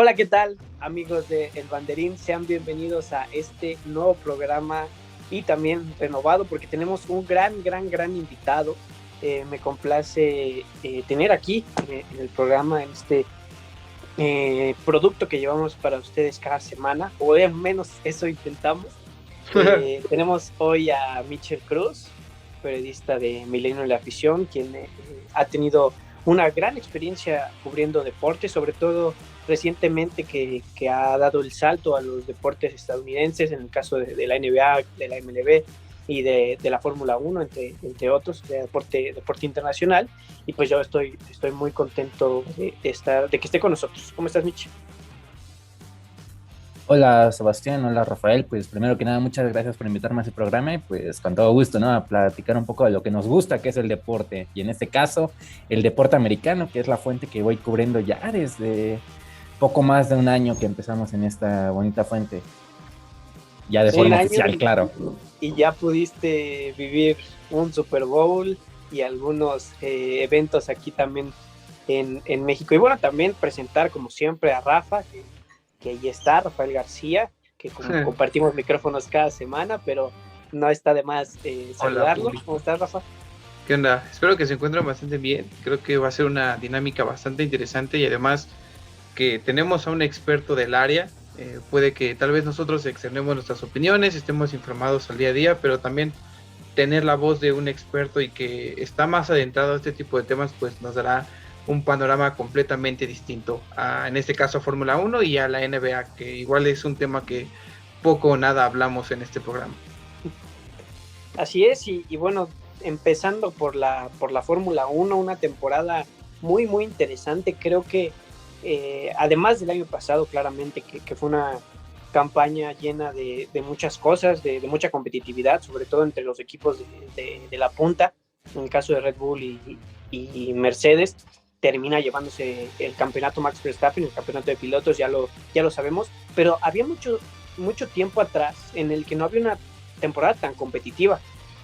Hola, ¿qué tal, amigos de El Banderín? Sean bienvenidos a este nuevo programa y también renovado porque tenemos un gran invitado. Me complace tener aquí en el programa, en este producto que llevamos para ustedes cada semana, o al menos eso intentamos. Tenemos hoy a Michel Cruz, periodista de Milenio en la Afición, quien ha tenido una gran experiencia cubriendo deportes, sobre todo recientemente que ha dado el salto a los deportes estadounidenses, en el caso de la NBA, de la MLB y de la Fórmula 1, entre otros, de deporte internacional. Y pues yo estoy muy contento de que esté con nosotros. ¿Cómo estás, Mitch? Hola Sebastián, hola Rafael, pues primero que nada muchas gracias por invitarme a este programa y pues con todo gusto, ¿no? A platicar un poco de lo que nos gusta, que es el deporte y en este caso el deporte americano, que es la fuente que voy cubriendo ya desde poco más de un año que empezamos en esta bonita fuente, ya de Un forma año oficial, claro. y ya pudiste vivir un Super Bowl y algunos eventos aquí también en México. Y bueno, también presentar como siempre a Rafa, que ahí está, Rafael García, que compartimos micrófonos cada semana, pero no está de más Hola, saludarlo. ¿Cómo público. estás, Rafa? ¿Qué onda? Espero que se encuentren bastante bien. Creo que va a ser una dinámica bastante interesante y además que tenemos a un experto del área. Puede que tal vez nosotros externemos nuestras opiniones, estemos informados al día a día, pero también tener la voz de un experto y que está más adentrado a este tipo de temas, pues nos dará un panorama completamente distinto en este caso a Fórmula 1 y a la NBA, que igual es un tema que poco o nada hablamos en este programa. Así es, y bueno, empezando por la Fórmula 1, una temporada muy interesante. Creo que además del año pasado, claramente, que fue una campaña llena de muchas cosas, de mucha competitividad, sobre todo entre los equipos de la punta. En el caso de Red Bull y Mercedes, termina llevándose el campeonato Max Verstappen, el campeonato de pilotos, ya lo sabemos, pero había mucho tiempo atrás en el que no había una temporada tan competitiva.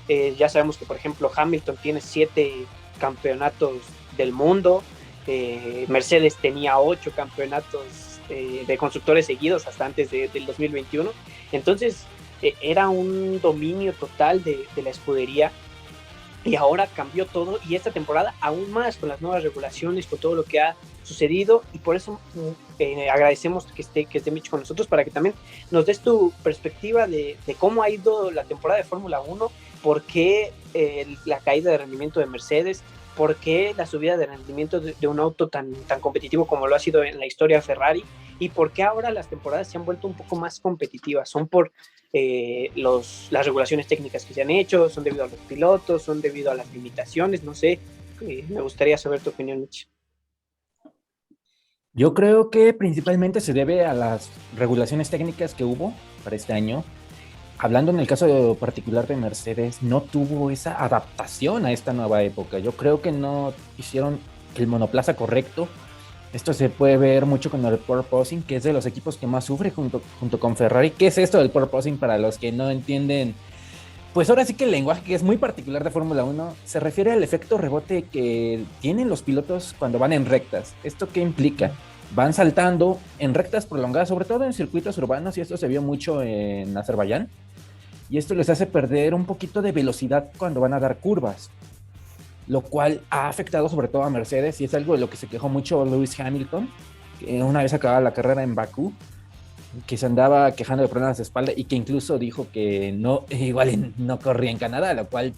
Ya sabemos que, por ejemplo, Hamilton tiene 7 campeonatos del mundo, Mercedes tenía 8 campeonatos de constructores seguidos hasta antes del 2021. Entonces, era un dominio total de la escudería, y ahora cambió todo, y esta temporada aún más con las nuevas regulaciones, con todo lo que ha sucedido. Y por eso agradecemos que esté Mitch con nosotros para que también nos des tu perspectiva de cómo ha ido la temporada de Fórmula 1, por qué la caída de rendimiento de Mercedes, por qué la subida de rendimiento de un auto tan competitivo como lo ha sido en la historia Ferrari, y por qué ahora las temporadas se han vuelto un poco más competitivas. Son por las regulaciones técnicas que se han hecho, son debido a los pilotos, son debido a las limitaciones, no sé. Me gustaría saber tu opinión, Mitch. Yo creo que principalmente se debe a las regulaciones técnicas que hubo para este año. Hablando en el caso particular de Mercedes, no tuvo esa adaptación a esta nueva época. Yo creo que no hicieron el monoplaza correcto. Esto se puede ver mucho con el porpoising, que es de los equipos que más sufre junto con Ferrari. ¿Qué es esto del porpoising para los que no entienden? Pues ahora sí que el lenguaje que es muy particular de Fórmula 1 se refiere al efecto rebote que tienen los pilotos cuando van en rectas. ¿Esto qué implica? Van saltando en rectas prolongadas, sobre todo en circuitos urbanos, y esto se vio mucho en Azerbaiyán, y esto les hace perder un poquito de velocidad cuando van a dar curvas, lo cual ha afectado sobre todo a Mercedes, y es algo de lo que se quejó mucho Lewis Hamilton, que una vez acabada la carrera en Bakú, que se andaba quejando de problemas de espalda y que incluso dijo que no, igual no corría en Canadá, lo cual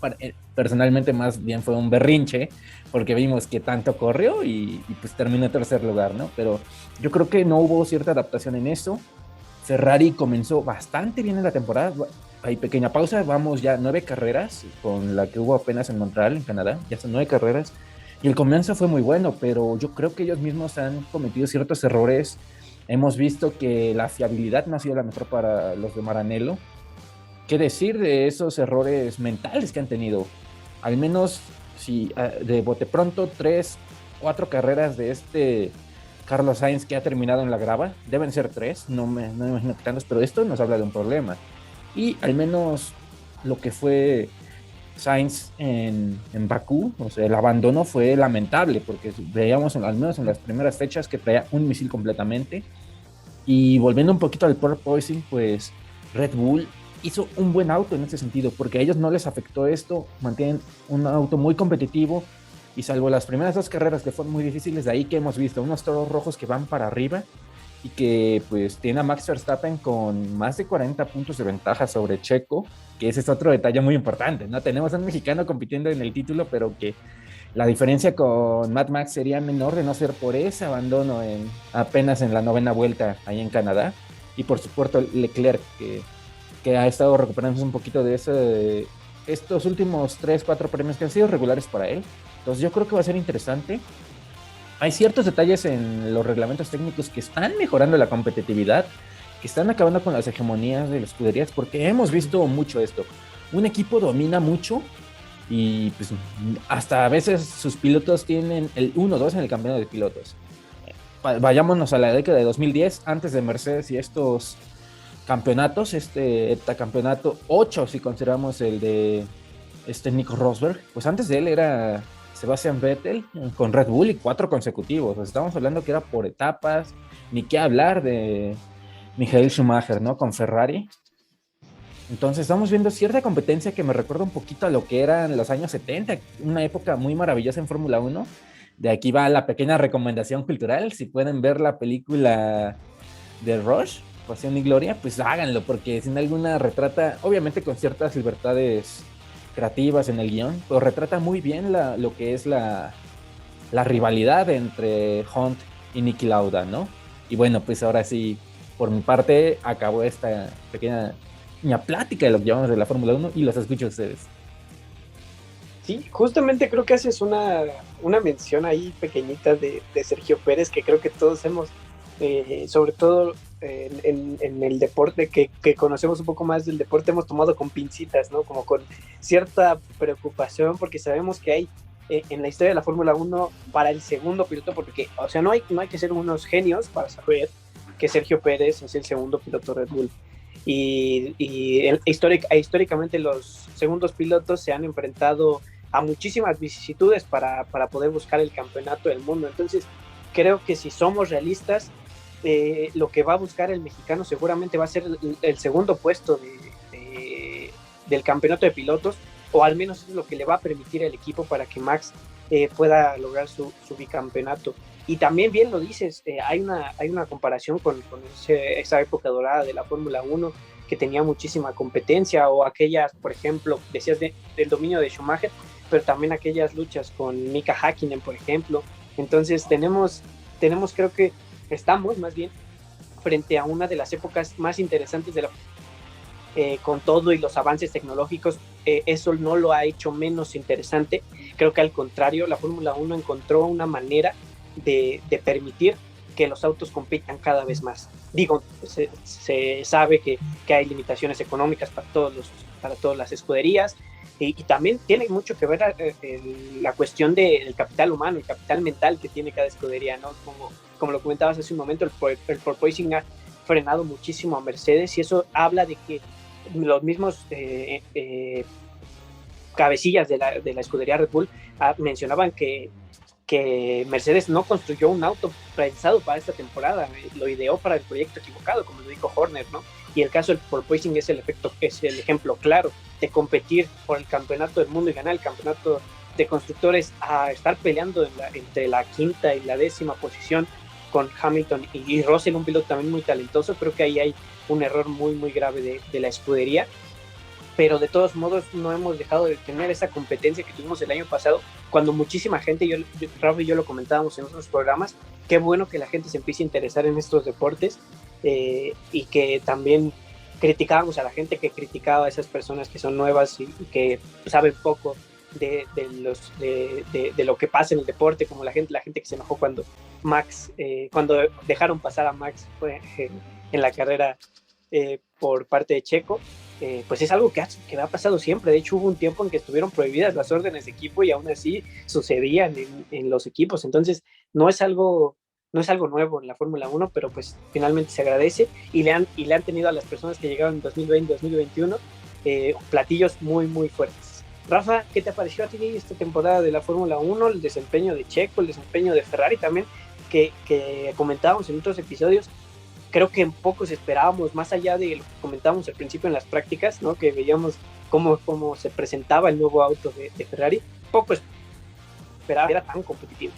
personalmente más bien fue un berrinche, porque vimos que tanto corrió y pues terminó en tercer lugar, ¿no? Pero yo creo que no hubo cierta adaptación en eso. Ferrari comenzó bastante bien en la temporada. Hay pequeña pausa, vamos ya 9 carreras con la que hubo apenas en Montreal, en Canadá, ya son 9 carreras. Y el comienzo fue muy bueno, pero yo creo que ellos mismos han cometido ciertos errores. Hemos visto que la fiabilidad no ha sido la mejor para los de Maranello. ¿Qué decir de esos errores mentales que han tenido? Al menos, si de bote pronto, 3, 4 carreras de este Carlos Sainz que ha terminado en la grava, deben ser 3, no me imagino que tantos, pero esto nos habla de un problema. Y al menos lo que fue Sainz en Bakú, o sea, el abandono fue lamentable, porque veíamos al menos en las primeras fechas que traía un misil completamente. Y volviendo un poquito al porpoising, pues Red Bull hizo un buen auto en ese sentido, porque a ellos no les afectó esto, mantienen un auto muy competitivo y salvo las primeras 2 carreras que fueron muy difíciles, de ahí que hemos visto unos toros rojos que van para arriba y que pues tiene a Max Verstappen con más de 40 puntos de ventaja sobre Checo, que ese es otro detalle muy importante, ¿no? Tenemos a un mexicano compitiendo en el título, pero que la diferencia con Mad Max sería menor de no ser por ese abandono apenas en la 9ª vuelta ahí en Canadá. Y por supuesto Leclerc, que ha estado recuperándose un poquito de eso, de estos últimos 3, 4 premios que han sido regulares para él. Entonces yo creo que va a ser interesante. Hay ciertos detalles en los reglamentos técnicos que están mejorando la competitividad, que están acabando con las hegemonías de las escuderías, porque hemos visto mucho esto. Un equipo domina mucho y pues hasta a veces sus pilotos tienen el 1-2 en el campeonato de pilotos. Vayámonos a la década de 2010, antes de Mercedes y estos campeonatos, este heptacampeonato 8 si consideramos el de Nico Rosberg, pues antes de él era Sebastian Vettel con Red Bull y 4 consecutivos. Pues estamos hablando que era por etapas, ni qué hablar de Michael Schumacher, ¿no? Con Ferrari. Entonces estamos viendo cierta competencia que me recuerda un poquito a lo que eran los años 70, una época muy maravillosa en Fórmula 1. De aquí va la pequeña recomendación cultural. Si pueden ver la película de Rush, Pasión y Gloria, pues háganlo, porque sin alguna retrata, obviamente con ciertas libertades creativas en el guión, pero retrata muy bien lo que es la rivalidad entre Hunt y Niki Lauda, ¿no? Y bueno, pues ahora sí, por mi parte, acabó esta pequeña plática de lo que llamamos de la Fórmula 1 y los escucho a ustedes. Sí, justamente creo que haces una mención ahí pequeñita de Sergio Pérez, que creo que todos hemos, sobre todo en el deporte, que conocemos un poco más del deporte, hemos tomado con pincitas, ¿no? Como con cierta preocupación, porque sabemos que hay en la historia de la Fórmula 1 para el segundo piloto, porque, o sea, no hay que ser unos genios para saber que Sergio Pérez es el segundo piloto Red Bull. Y históricamente los segundos pilotos se han enfrentado a muchísimas vicisitudes para poder buscar el campeonato del mundo. Entonces, creo que si somos realistas, lo que va a buscar el mexicano seguramente va a ser el segundo puesto del campeonato de pilotos, o al menos es lo que le va a permitir al equipo para que Max pueda lograr su bicampeonato. Y también bien lo dices, hay una comparación con esa época dorada de la Fórmula 1, que tenía muchísima competencia, o aquellas, por ejemplo, decías del dominio de Schumacher, pero también aquellas luchas con Mika Häkkinen, por ejemplo. Entonces tenemos creo que estamos más bien frente a una de las épocas más interesantes de la con todo y los avances tecnológicos, eso no lo ha hecho menos interesante. Creo que al contrario, la Fórmula 1 encontró una manera de permitir que los autos compitan cada vez más. Digo, se sabe que hay limitaciones económicas para todas las escuderías, y también tiene mucho que ver la cuestión del capital humano, el capital mental que tiene cada escudería, ¿no? Como lo comentabas hace un momento, el porpoising ha frenado muchísimo a Mercedes, y eso habla de que los mismos cabecillas de la escudería Red Bull mencionaban que Mercedes no construyó un auto pensado para esta temporada, lo ideó para el proyecto equivocado, como lo dijo Horner, ¿no? Y el caso del porpoising es el ejemplo claro de competir por el campeonato del mundo y ganar el campeonato de constructores, a estar peleando entre la 5ª y la 10ª posición con Hamilton y Russell, un piloto también muy talentoso. Creo que ahí hay un error muy, muy grave de la escudería, pero de todos modos no hemos dejado de tener esa competencia que tuvimos el año pasado, cuando muchísima gente, Rafa y yo lo comentábamos en otros programas, qué bueno que la gente se empiece a interesar en estos deportes, y que también criticábamos a la gente que criticaba a esas personas que son nuevas y que saben poco de lo que pasa en el deporte, como la gente que se enojó cuando dejaron pasar a Max en la carrera por parte de Checo. Pues es algo que ha pasado siempre. De hecho, hubo un tiempo en que estuvieron prohibidas las órdenes de equipo y aún así sucedían en los equipos. Entonces, no es algo nuevo en la Fórmula 1, pero pues finalmente se agradece, y le han tenido a las personas que llegaron en 2020, 2021, platillos muy, muy fuertes. Rafa, ¿qué te pareció a ti esta temporada de la Fórmula 1? El desempeño de Checo, el desempeño de Ferrari también, que comentábamos en otros episodios. creo que en pocos esperábamos, más allá de lo que comentábamos al principio en las prácticas, ¿no? Que veíamos cómo se presentaba el nuevo auto de Ferrari, poco esperaba era tan competitivo.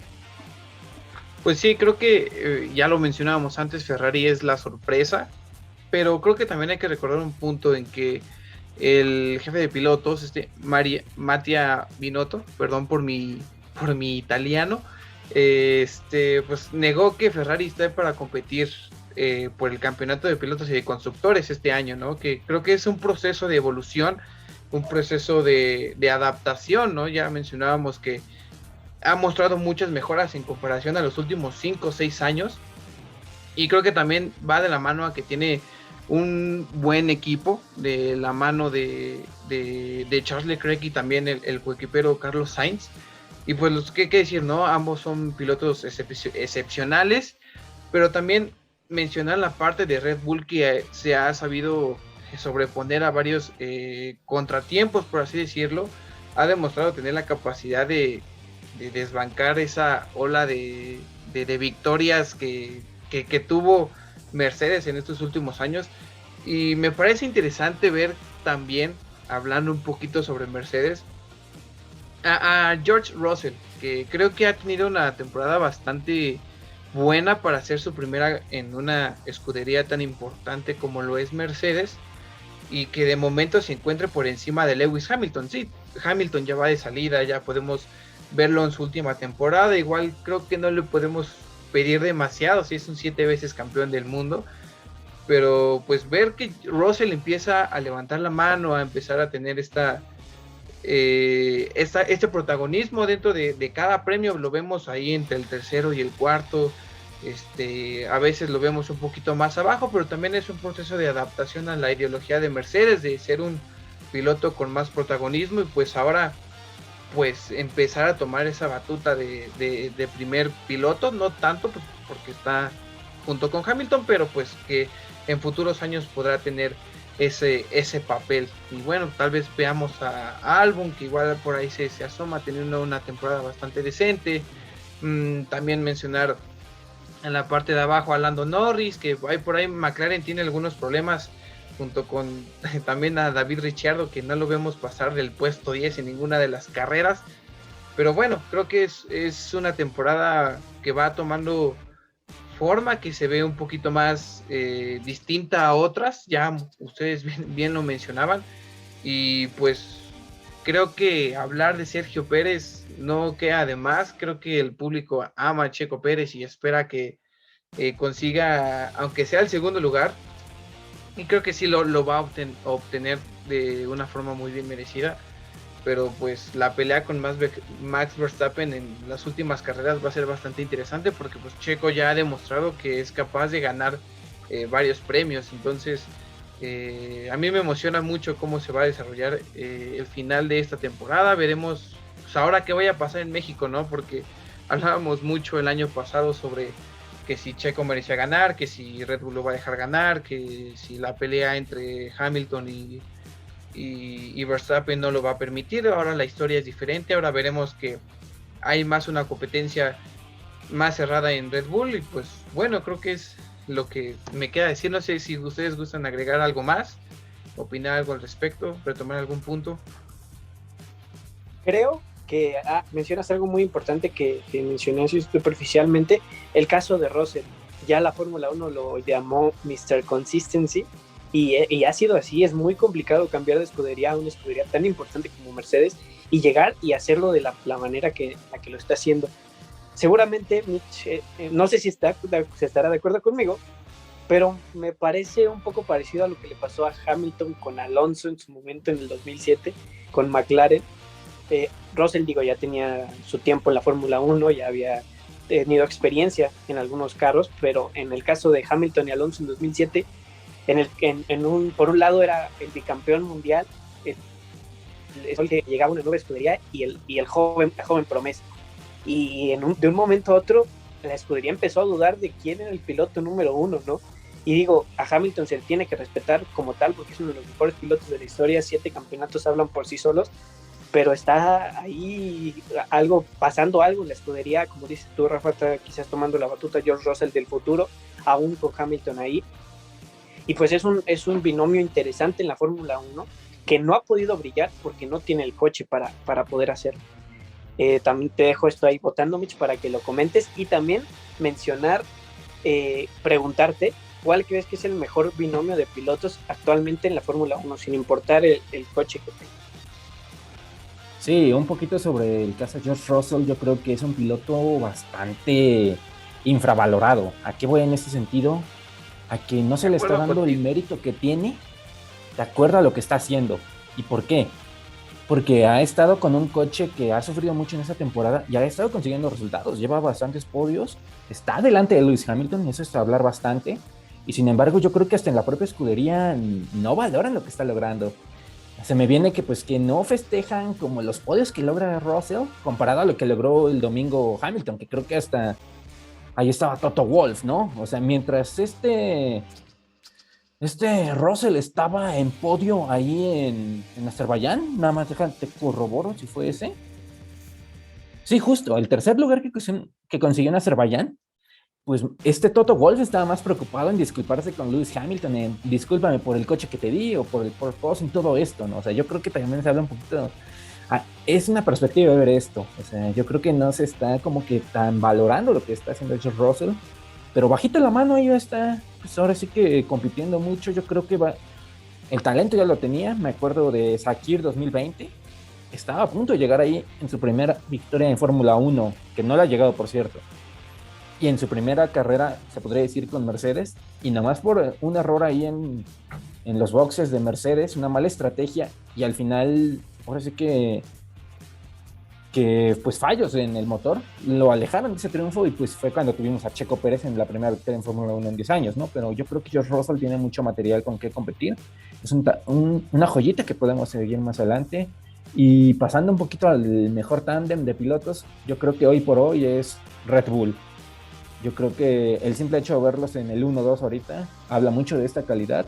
Pues sí, creo que ya lo mencionábamos antes, Ferrari es la sorpresa, pero creo que también hay que recordar un punto en que el jefe de pilotos, Mattia Binotto, perdón por mi italiano, pues negó que Ferrari está para competir por el campeonato de pilotos y de constructores este año, ¿no? Que creo que es un proceso de evolución, un proceso de adaptación, ¿no? Ya mencionábamos que ha mostrado muchas mejoras en comparación a los últimos 5 o 6 años, y creo que también va de la mano a que tiene un buen equipo, de la mano de Charles Leclerc y también el coequipero Carlos Sainz. Y pues, ¿qué decir, no? Ambos son pilotos excepcionales, pero también mencionar la parte de Red Bull, que se ha sabido sobreponer a varios contratiempos, por así decirlo. Ha demostrado tener la capacidad de desbancar esa ola de victorias que tuvo Mercedes en estos últimos años. Y me parece interesante ver también, hablando un poquito sobre Mercedes, a George Russell, que creo que ha tenido una temporada bastante buena para ser su primera en una escudería tan importante como lo es Mercedes, y que de momento se encuentre por encima de Lewis Hamilton. Sí, Hamilton ya va de salida, ya podemos verlo en su última temporada, igual creo que no le podemos pedir demasiado si es un 7 veces campeón del mundo, pero pues ver que Russell empieza a levantar la mano, a empezar a tener este protagonismo dentro de cada premio, lo vemos ahí entre el tercero y el cuarto, a veces lo vemos un poquito más abajo, pero también es un proceso de adaptación a la ideología de Mercedes, de ser un piloto con más protagonismo, y pues ahora pues empezar a tomar esa batuta de primer piloto, no tanto pues, porque está junto con Hamilton, pero pues que en futuros años podrá tener ese papel. Y bueno, tal vez veamos a Albon, que igual por ahí se asoma teniendo una temporada bastante decente. También mencionar en la parte de abajo a Lando Norris, que hay por ahí McLaren tiene algunos problemas, junto con también a David Ricciardo, que no lo vemos pasar del puesto 10 en ninguna de las carreras. Pero bueno, creo que es una temporada que va tomando forma, que se ve un poquito más distinta a otras, ya ustedes bien lo mencionaban, y pues creo que hablar de Sergio Pérez no queda de más. Creo que el público ama a Checo Pérez y espera que consiga, aunque sea el segundo lugar, y creo que sí lo va a obtener de una forma muy bien merecida. Pero pues la pelea con Max Verstappen en las últimas carreras va a ser bastante interesante, porque pues Checo ya ha demostrado que es capaz de ganar varios premios. Entonces a mí me emociona mucho cómo se va a desarrollar el final de esta temporada. Veremos pues, ahora qué vaya a pasar en México, ¿no? Porque hablábamos mucho el año pasado sobre que si Checo merecía ganar, que si Red Bull lo va a dejar ganar, que si la pelea entre Hamilton y Verstappen no lo va a permitir. Ahora la historia es diferente, ahora veremos que hay más una competencia más cerrada en Red Bull, y pues bueno, creo que es lo que me queda decir. No sé si ustedes gustan agregar algo más, opinar algo al respecto, retomar algún punto. Creo que mencionas algo muy importante que mencioné así superficialmente, el caso de Russell. Ya la Fórmula 1 lo llamó Mr. Consistency, y ha sido así. Es muy complicado cambiar de escudería a una escudería tan importante como Mercedes y llegar y hacerlo de la manera la que lo está haciendo. Seguramente Mitch, no sé si se estará de acuerdo conmigo, pero me parece un poco parecido a lo que le pasó a Hamilton con Alonso en su momento en el 2007 con McLaren. Russell, ya tenía su tiempo en la Fórmula 1, ya había tenido experiencia en algunos carros, pero en el caso de Hamilton y Alonso en 2007, por un lado era el bicampeón mundial, el que llegaba a una nueva escudería, y el joven promesa. Y de un momento a otro, la escudería empezó a dudar de quién era el piloto número uno, ¿no? Y a Hamilton se le tiene que respetar como tal, porque es uno de los mejores pilotos de la historia. 7 campeonatos hablan por sí solos, pero está ahí pasando algo en la escudería. Como dices tú, Rafa, está quizás tomando la batuta George Russell del futuro, aún con Hamilton ahí. Y pues es un binomio interesante en la Fórmula 1 que no ha podido brillar porque no tiene el coche para poder hacerlo. También te dejo esto ahí votando, Mitch, para que lo comentes y también mencionar, preguntarte cuál crees que es el mejor binomio de pilotos actualmente en la Fórmula 1, sin importar el coche que tenga. Sí, un poquito sobre el caso de George Russell, yo creo que es un piloto bastante infravalorado. ¿A qué voy en este sentido? A que no se le está dando el mérito que tiene de acuerdo a lo que está haciendo. ¿Y por qué? Porque ha estado con un coche que ha sufrido mucho en esta temporada y ha estado consiguiendo resultados. Lleva bastantes podios, está delante de Lewis Hamilton, y eso es hablar bastante. Y sin embargo, yo creo que hasta en la propia escudería no valoran lo que está logrando. Se me viene que pues que no festejan como los podios que logra Russell comparado a lo que logró el domingo Hamilton, que creo que hasta ahí estaba Toto Wolff, ¿no? O sea, mientras este Russell estaba en podio ahí en Azerbaiyán, nada más te corroboro si fue ese. Sí, justo, el tercer lugar que consiguió en Azerbaiyán, pues Toto Wolff estaba más preocupado en disculparse con Lewis Hamilton, en discúlpame por el coche que te di o por el porpoise y todo esto, ¿no? O sea, yo creo que también se habla un poquito, es una perspectiva de ver esto, o sea, yo creo que no se está como que tan valorando lo que está haciendo George Russell, pero bajita la mano ahí está, pues ahora sí que compitiendo mucho. Yo creo que el talento ya lo tenía, me acuerdo de Sakir 2020, estaba a punto de llegar ahí en su primera victoria en Fórmula 1, que no la ha llegado, por cierto, y en su primera carrera, se podría decir, con Mercedes, y nomás por un error ahí en los boxes de Mercedes, una mala estrategia, y al final, ahora sí que pues fallos en el motor lo alejaron de ese triunfo, y pues fue cuando tuvimos a Checo Pérez en la primera victoria en Fórmula 1 en 10 años, ¿no? Pero yo creo que George Russell tiene mucho material con que competir, es una joyita que podemos seguir más adelante. Y pasando un poquito al mejor tándem de pilotos, yo creo que hoy por hoy es Red Bull. Yo creo que el simple hecho de verlos en el 1-2 ahorita habla mucho de esta calidad.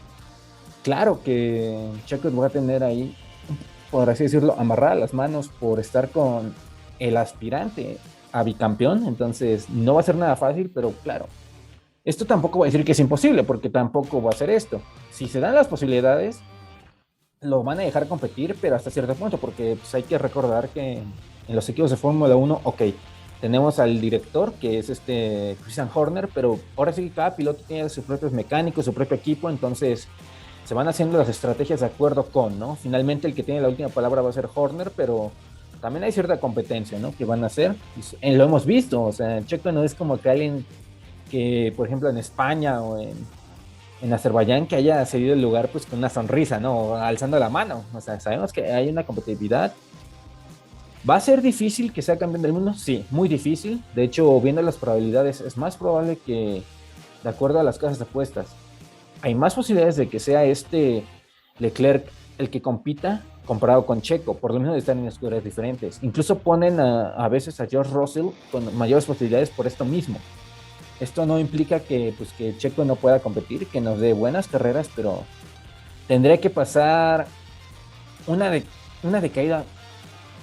Claro que Checo va a tener ahí, por así decirlo, amarrar las manos por estar con el aspirante a bicampeón, entonces no va a ser nada fácil, pero claro, esto tampoco va a decir que es imposible, porque tampoco va a ser esto. Si se dan las posibilidades, lo van a dejar competir, pero hasta cierto punto, porque pues, hay que recordar que en los equipos de Fórmula 1, ok, tenemos al director, que es Christian Horner, pero ahora sí que cada piloto tiene sus propios mecánicos, su propio equipo, entonces se van haciendo las estrategias de acuerdo con, ¿no? Finalmente el que tiene la última palabra va a ser Horner, pero también hay cierta competencia, ¿no? Que van a hacer, lo hemos visto, o sea, Checo no es como que alguien que, por ejemplo, en España o en Azerbaiyán, que haya cedido el lugar pues con una sonrisa, ¿no? O alzando la mano, o sea, sabemos que hay una competitividad. ¿Va a ser difícil que sea campeón del mundo? Sí, muy difícil. De hecho, viendo las probabilidades, es más probable que, de acuerdo a las casas de apuestas, hay más posibilidades de que sea Leclerc el que compita comparado con Checo, por lo menos de estar en escuderías diferentes. Incluso ponen a veces a George Russell con mayores posibilidades por esto mismo. Esto no implica que Checo no pueda competir, que nos dé buenas carreras, pero tendría que pasar una decaída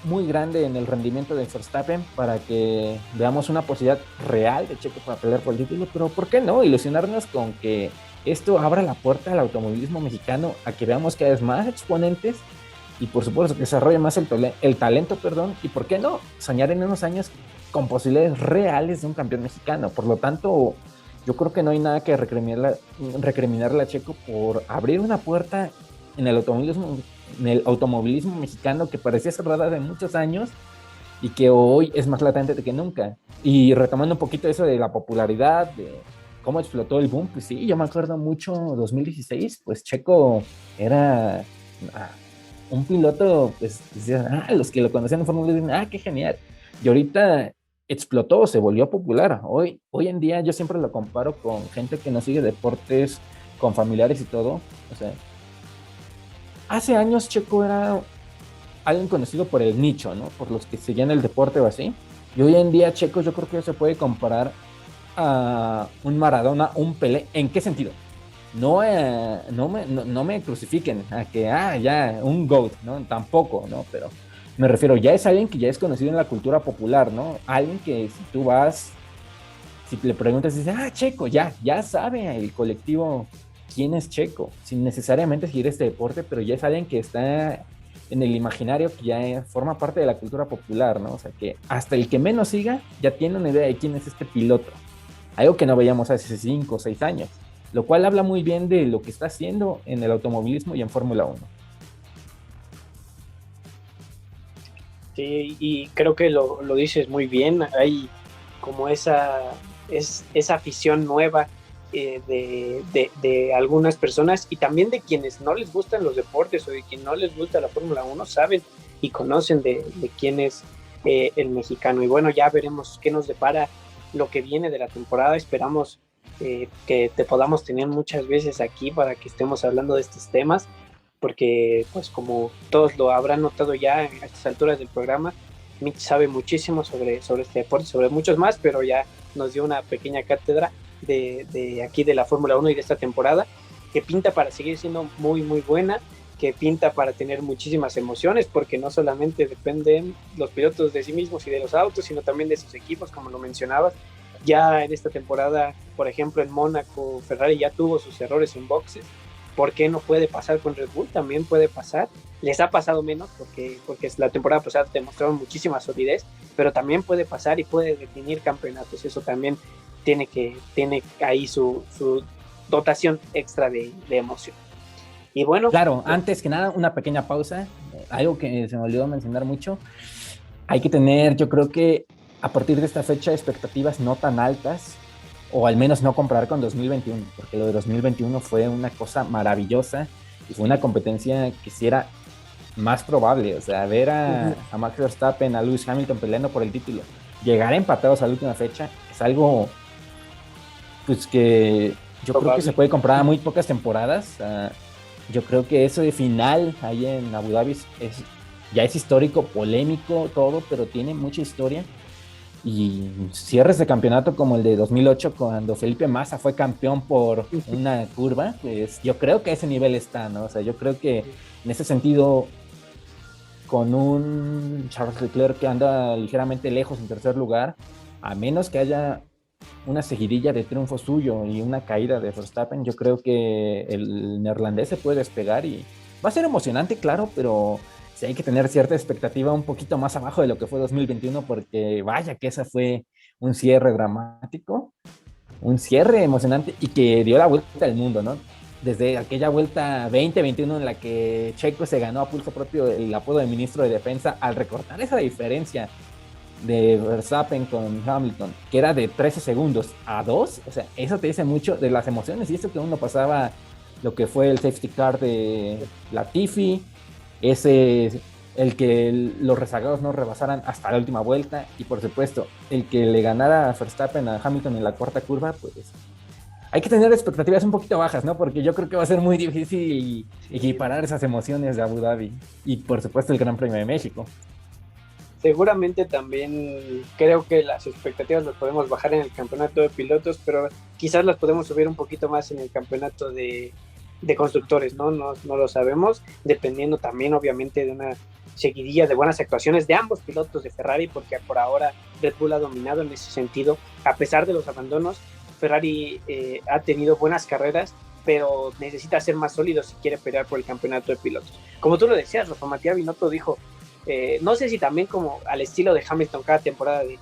muy grande en el rendimiento de Verstappen para que veamos una posibilidad real de Checo para pelear por el título. Pero ¿por qué no ilusionarnos con que esto abra la puerta al automovilismo mexicano, a que veamos cada vez más exponentes y por supuesto que desarrolle más el talento, y por qué no soñar en unos años con posibilidades reales de un campeón mexicano? Por lo tanto, yo creo que no hay nada que recriminarle a Checo por abrir una puerta en el automovilismo mexicano que parecía cerrada hace muchos años y que hoy es más latente que nunca. Y retomando un poquito eso de la popularidad, de cómo explotó el boom, pues sí, yo me acuerdo mucho 2016, pues Checo era un piloto, pues los que lo conocían en Fórmula 1 dicen, qué genial. Y ahorita explotó, se volvió popular. Hoy en día yo siempre lo comparo con gente que no sigue deportes, con familiares y todo. O sea, hace años Checo era alguien conocido por el nicho, ¿no? Por los que seguían el deporte o así. Y hoy en día Checo yo creo que se puede comparar a un Maradona, un Pelé. ¿En qué sentido? No me crucifiquen a que, ya, un GOAT, ¿no? Tampoco, ¿no? Pero me refiero, ya es alguien que ya es conocido en la cultura popular, ¿no? Alguien que si tú vas si le preguntas, dice, Checo, ya sabe el colectivo quién es Checo, sin necesariamente seguir este deporte, pero ya es alguien que está en el imaginario, que ya forma parte de la cultura popular, ¿no? O sea, que hasta el que menos siga ya tiene una idea de quién es este piloto. Algo que no veíamos hace 5 o 6 años, lo cual habla muy bien de lo que está haciendo en el automovilismo y en Fórmula 1. Sí, y creo que lo dices muy bien. Hay como esa afición nueva de algunas personas y también de quienes no les gustan los deportes o de quienes no les gusta la Fórmula 1, saben y conocen de quién es el mexicano. Y bueno, ya veremos qué nos depara lo que viene de la temporada. Esperamos que te podamos tener muchas veces aquí para que estemos hablando de estos temas, porque pues como todos lo habrán notado ya a estas alturas del programa, Mitch sabe muchísimo sobre este deporte, sobre muchos más, pero ya nos dio una pequeña cátedra de aquí de la Fórmula 1 y de esta temporada, que pinta para seguir siendo muy, muy buena, que pinta para tener muchísimas emociones, porque no solamente dependen los pilotos de sí mismos y de los autos, sino también de sus equipos, como lo mencionabas. Ya en esta temporada, por ejemplo, en Mónaco, Ferrari ya tuvo sus errores en boxes. ¿Por qué no puede pasar con Red Bull? También puede pasar. Les ha pasado menos porque la temporada pasada demostraron muchísima solidez, pero también puede pasar y puede definir campeonatos. Eso también tiene ahí su dotación extra de emoción. Y bueno. Claro, antes que nada, una pequeña pausa. Algo que se me olvidó mencionar mucho. Hay que tener, yo creo que a partir de esta fecha, expectativas no tan altas, o al menos no comparar con 2021, porque lo de 2021 fue una cosa maravillosa y fue una competencia que sí era más probable. O sea, ver a Max Verstappen, a Lewis Hamilton peleando por el título, llegar empatados a la última fecha, es algo pues que yo creo que se puede comprar a muy pocas temporadas. Yo creo que eso de final ahí en Abu Dhabi ya es histórico, polémico, todo, pero tiene mucha historia. Y cierres de campeonato como el de 2008, cuando Felipe Massa fue campeón por una curva, pues yo creo que a ese nivel está, ¿no? O sea, yo creo que en ese sentido, con un Charles Leclerc que anda ligeramente lejos en tercer lugar, a menos que haya una seguidilla de triunfo suyo y una caída de Verstappen, yo creo que el neerlandés se puede despegar y va a ser emocionante, claro, pero sí hay que tener cierta expectativa un poquito más abajo de lo que fue 2021, porque vaya que esa fue un cierre dramático, un cierre emocionante y que dio la vuelta al mundo, ¿no? Desde aquella vuelta 2021 en la que Checo se ganó a pulso propio el apodo de ministro de defensa al recortar esa diferencia de Verstappen con Hamilton, que era de 13 segundos a 2, o sea, eso te dice mucho de las emociones y eso que uno pasaba lo que fue el safety car de Latifi, el que los rezagados no rebasaran hasta la última vuelta y por supuesto el que le ganara a Verstappen a Hamilton en la cuarta curva, pues hay que tener expectativas un poquito bajas, ¿no? Porque yo creo que va a ser muy difícil equiparar esas emociones de Abu Dhabi y por supuesto el Gran Premio de México. Seguramente también creo que las expectativas las podemos bajar en el campeonato de pilotos, pero quizás las podemos subir un poquito más en el campeonato de constructores, ¿no? No lo sabemos, dependiendo también obviamente de una seguidilla de buenas actuaciones de ambos pilotos de Ferrari, porque por ahora Red Bull ha dominado en ese sentido. A pesar de los abandonos, Ferrari ha tenido buenas carreras, pero necesita ser más sólido si quiere pelear por el campeonato de pilotos. Como tú lo decías, Rafa Matías Binotto dijo, no sé si también como al estilo de Hamilton cada temporada de,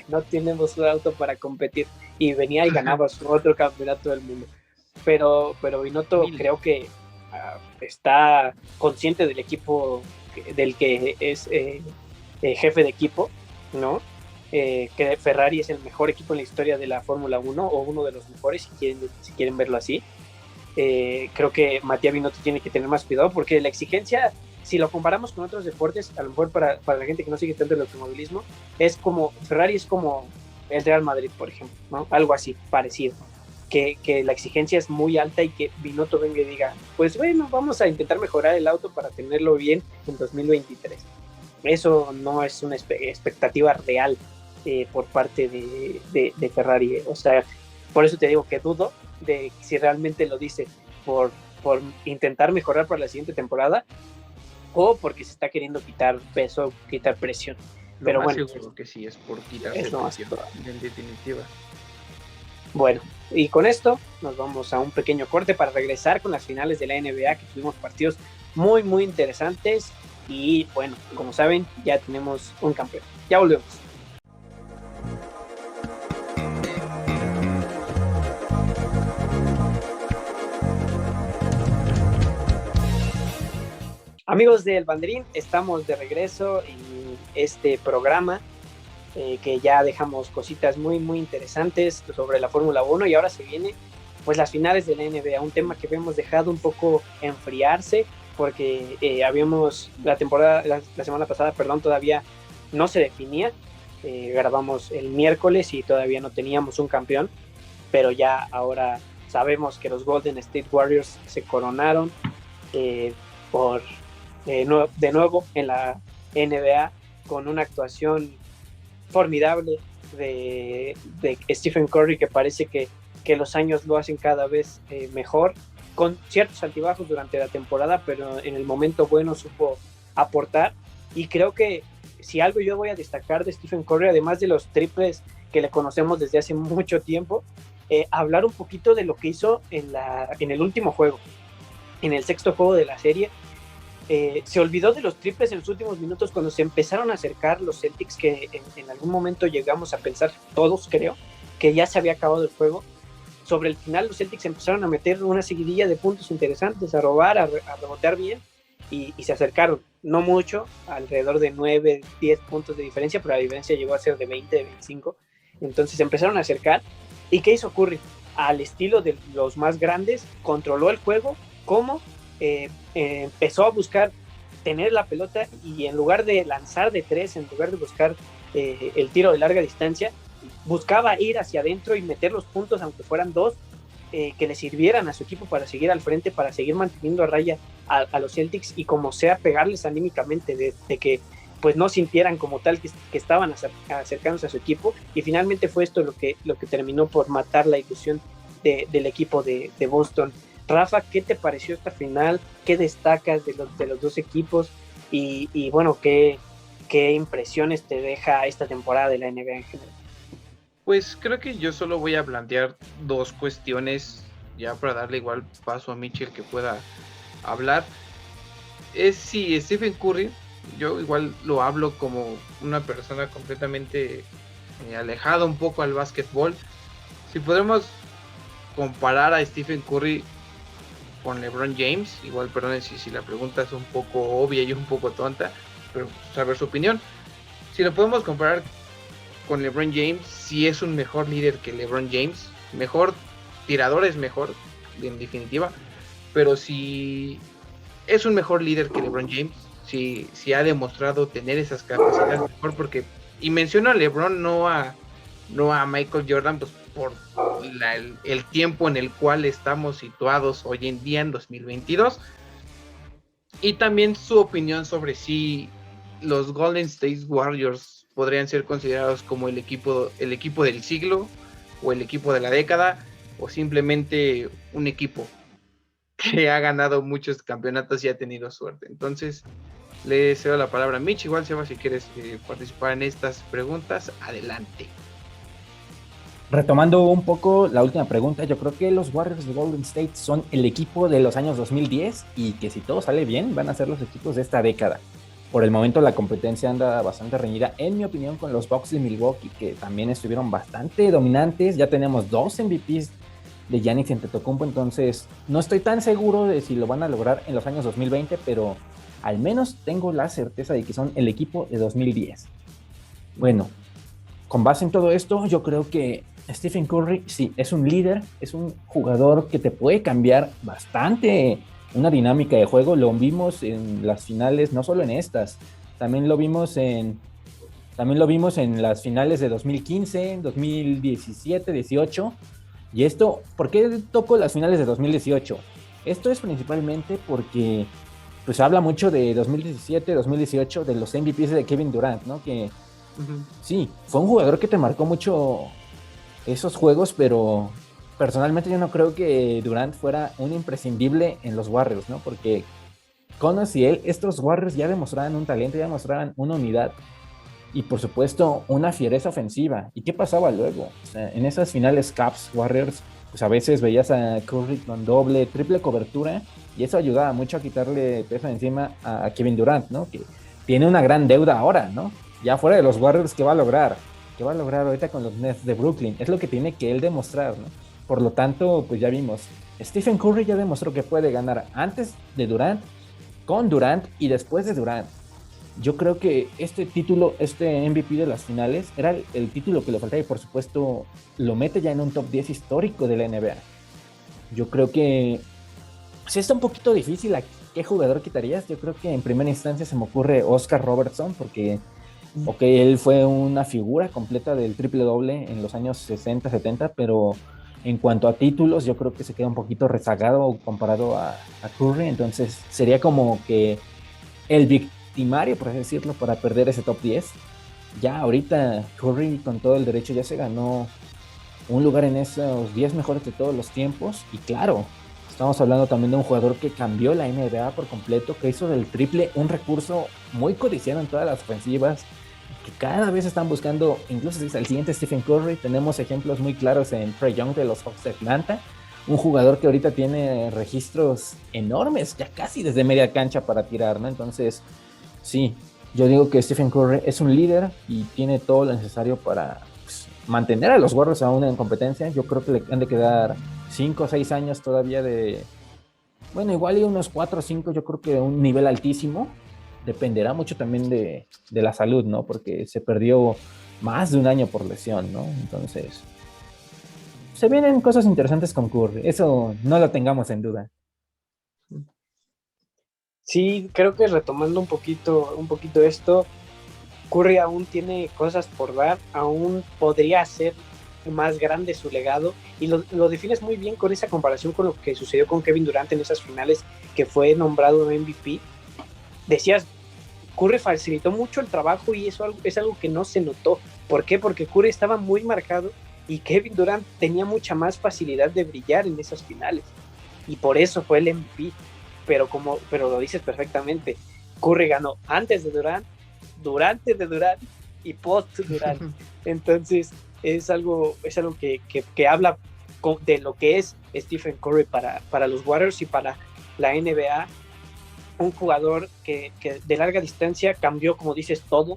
no tenemos un auto para competir, y venía y ganaba su otro campeonato del mundo. Pero Binotto creo que está consciente del equipo del que es jefe de equipo, ¿no? Que Ferrari es el mejor equipo en la historia de la Fórmula 1 o uno de los mejores si quieren verlo así. Creo que Matías Binotto tiene que tener más cuidado porque la exigencia, si lo comparamos con otros deportes, a lo mejor para la gente que no sigue tanto el automovilismo, es como Ferrari es como el Real Madrid, por ejemplo, ¿no? Algo así, parecido. Que la exigencia es muy alta y que Binotto venga y diga, pues bueno, vamos a intentar mejorar el auto para tenerlo bien en 2023. Eso no es una expectativa real por parte de Ferrari. O sea, por eso te digo que dudo de si realmente lo dice por intentar mejorar para la siguiente temporada o porque se está queriendo quitar peso, quitar presión. Pero Lo más bueno, seguro que sí es por quitarse presión, en definitiva. Bueno, y con esto nos vamos a un pequeño corte para regresar con las finales de la NBA, que tuvimos partidos muy, muy interesantes. Y bueno, como saben, ya tenemos un campeón. Ya volvemos. Amigos del Banderín, estamos de regreso en este programa que ya dejamos cositas muy, muy interesantes sobre la Fórmula 1 y ahora se viene pues las finales de la NBA, un tema que habíamos dejado un poco enfriarse porque habíamos la semana pasada, perdón, todavía no se definía, grabamos el miércoles y todavía no teníamos un campeón, pero ya ahora sabemos que los Golden State Warriors se coronaron eh, por de nuevo en la NBA con una actuación formidable de Stephen Curry, que parece que los años lo hacen cada vez mejor, con ciertos altibajos durante la temporada, pero en el momento bueno supo aportar. Y creo que si algo yo voy a destacar de Stephen Curry, además de los triples que le conocemos desde hace mucho tiempo, hablar un poquito de lo que hizo en el último juego, en el sexto juego de la serie. Se olvidó de los triples en los últimos minutos cuando se empezaron a acercar los Celtics, que en algún momento llegamos a pensar, todos creo, que ya se había acabado el juego. Sobre el final los Celtics empezaron a meter una seguidilla de puntos interesantes, a robar, a rebotear bien, y se acercaron, no mucho, alrededor de 9, 10 puntos de diferencia, pero la diferencia llegó a ser de 20, de 25. Entonces se empezaron a acercar. ¿Y qué hizo Curry? Al estilo de los más grandes, controló el juego, como empezó a buscar tener la pelota y en lugar de lanzar de tres, en lugar de buscar el tiro de larga distancia, buscaba ir hacia adentro y meter los puntos, aunque fueran dos, que le sirvieran a su equipo para seguir al frente, para seguir manteniendo a raya a los Celtics y como sea pegarles anímicamente de que pues no sintieran como tal que estaban acercándose a su equipo, y finalmente fue esto lo que terminó por matar la ilusión del equipo de Boston. Rafa, ¿qué te pareció esta final? ¿Qué destacas de los dos equipos? Y bueno, ¿qué impresiones te deja esta temporada de la NBA en general? Pues creo que yo solo voy a plantear dos cuestiones, ya para darle igual paso a Mitchell que pueda hablar. Es si Stephen Curry, yo igual lo hablo como una persona completamente alejada un poco al básquetbol. Si podemos comparar a Stephen Curry con LeBron James, igual perdonen si la pregunta es un poco obvia y un poco tonta, pero saber su opinión. Si lo podemos comparar con LeBron James, si es un mejor líder que LeBron James, mejor tirador es mejor, en definitiva, pero si es un mejor líder que LeBron James, si ha demostrado tener esas capacidades mejor, porque, y menciono a LeBron, no a Michael Jordan, pues por el tiempo en el cual estamos situados hoy en día en 2022, y también su opinión sobre si los Golden State Warriors podrían ser considerados como el equipo del siglo o el equipo de la década o simplemente un equipo que ha ganado muchos campeonatos y ha tenido suerte. Entonces le cedo la palabra a Mitch. Igual, Seba, si quieres participar en estas preguntas, adelante. Retomando un poco la última pregunta, yo creo que los Warriors de Golden State son el equipo de los años 2010 y que si todo sale bien van a ser los equipos de esta década. Por el momento la competencia anda bastante reñida, en mi opinión, con los Bucks de Milwaukee, que también estuvieron bastante dominantes. Ya tenemos 2 MVPs de Giannis Antetokounmpo, entonces no estoy tan seguro de si lo van a lograr en los años 2020, pero al menos tengo la certeza de que son el equipo de 2010. Bueno, con base en todo esto, yo creo que Stephen Curry sí es un líder, es un jugador que te puede cambiar bastante una dinámica de juego. Lo vimos en las finales, no solo en estas, también lo vimos en las finales de 2015, 2017, 18. Y esto, ¿por qué toco las finales de 2018? Esto es principalmente porque pues habla mucho de 2017, 2018, de los MVPs de Kevin Durant, ¿no? Que sí, fue un jugador que te marcó mucho esos juegos, pero personalmente yo no creo que Durant fuera un imprescindible en los Warriors, ¿no? Porque Connors y él, estos Warriors ya demostraban un talento, ya demostraban una unidad, y por supuesto una fiereza ofensiva. ¿Y qué pasaba luego? O sea, en esas finales Caps Warriors, pues a veces veías a Curry con doble, triple cobertura y eso ayudaba mucho a quitarle peso encima a Kevin Durant, ¿no? Que tiene una gran deuda ahora, ¿no? Ya fuera de los Warriors, ¿qué va a lograr? ¿Qué va a lograr ahorita con los Nets de Brooklyn? Es lo que tiene que él demostrar, ¿no? Por lo tanto, pues ya vimos, Stephen Curry ya demostró que puede ganar antes de Durant, con Durant y después de Durant. Yo creo que este título, este MVP de las finales, era el título que le faltaba y por supuesto lo mete ya en un top 10 histórico de la NBA. Yo creo que sí está un poquito difícil a qué jugador quitarías. Yo creo que en primera instancia se me ocurre Oscar Robertson porque él fue una figura completa del triple doble en los años 60, 70, pero en cuanto a títulos yo creo que se queda un poquito rezagado comparado a Curry, entonces sería como que el victimario, por así decirlo, para perder ese top 10. Ya ahorita Curry con todo el derecho ya se ganó un lugar en esos 10 mejores de todos los tiempos. Y claro, estamos hablando también de un jugador que cambió la NBA por completo, que hizo del triple un recurso muy codiciado en todas las ofensivas, que cada vez están buscando, incluso si es el siguiente Stephen Curry. Tenemos ejemplos muy claros en Trae Young de los Hawks de Atlanta, un jugador que ahorita tiene registros enormes, ya casi desde media cancha para tirar, ¿no? Entonces, sí, yo digo que Stephen Curry es un líder y tiene todo lo necesario para mantener a los Warriors aún en competencia. Yo creo que le han de quedar 5 o 6 años todavía de, bueno, igual y unos 4 o 5, yo creo que un nivel altísimo. Dependerá mucho también de la salud, ¿no? Porque se perdió más de un año por lesión, ¿no? Entonces, se vienen cosas interesantes con Curry, eso no lo tengamos en duda. Sí, creo que retomando un poquito esto, Curry aún tiene cosas por dar, aún podría ser más grande su legado, y lo defines muy bien con esa comparación con lo que sucedió con Kevin Durant en esas finales, que fue nombrado MVP. Decías, Curry facilitó mucho el trabajo y eso es algo que no se notó. ¿Por qué? Porque Curry estaba muy marcado y Kevin Durant tenía mucha más facilidad de brillar en esas finales, y por eso fue el MVP. Pero lo dices perfectamente, Curry ganó antes de Durant, durante de Durant y post Durant. Entonces es algo que habla de lo que es Stephen Curry para los Warriors y para la NBA. Un jugador que de larga distancia cambió, como dices, todo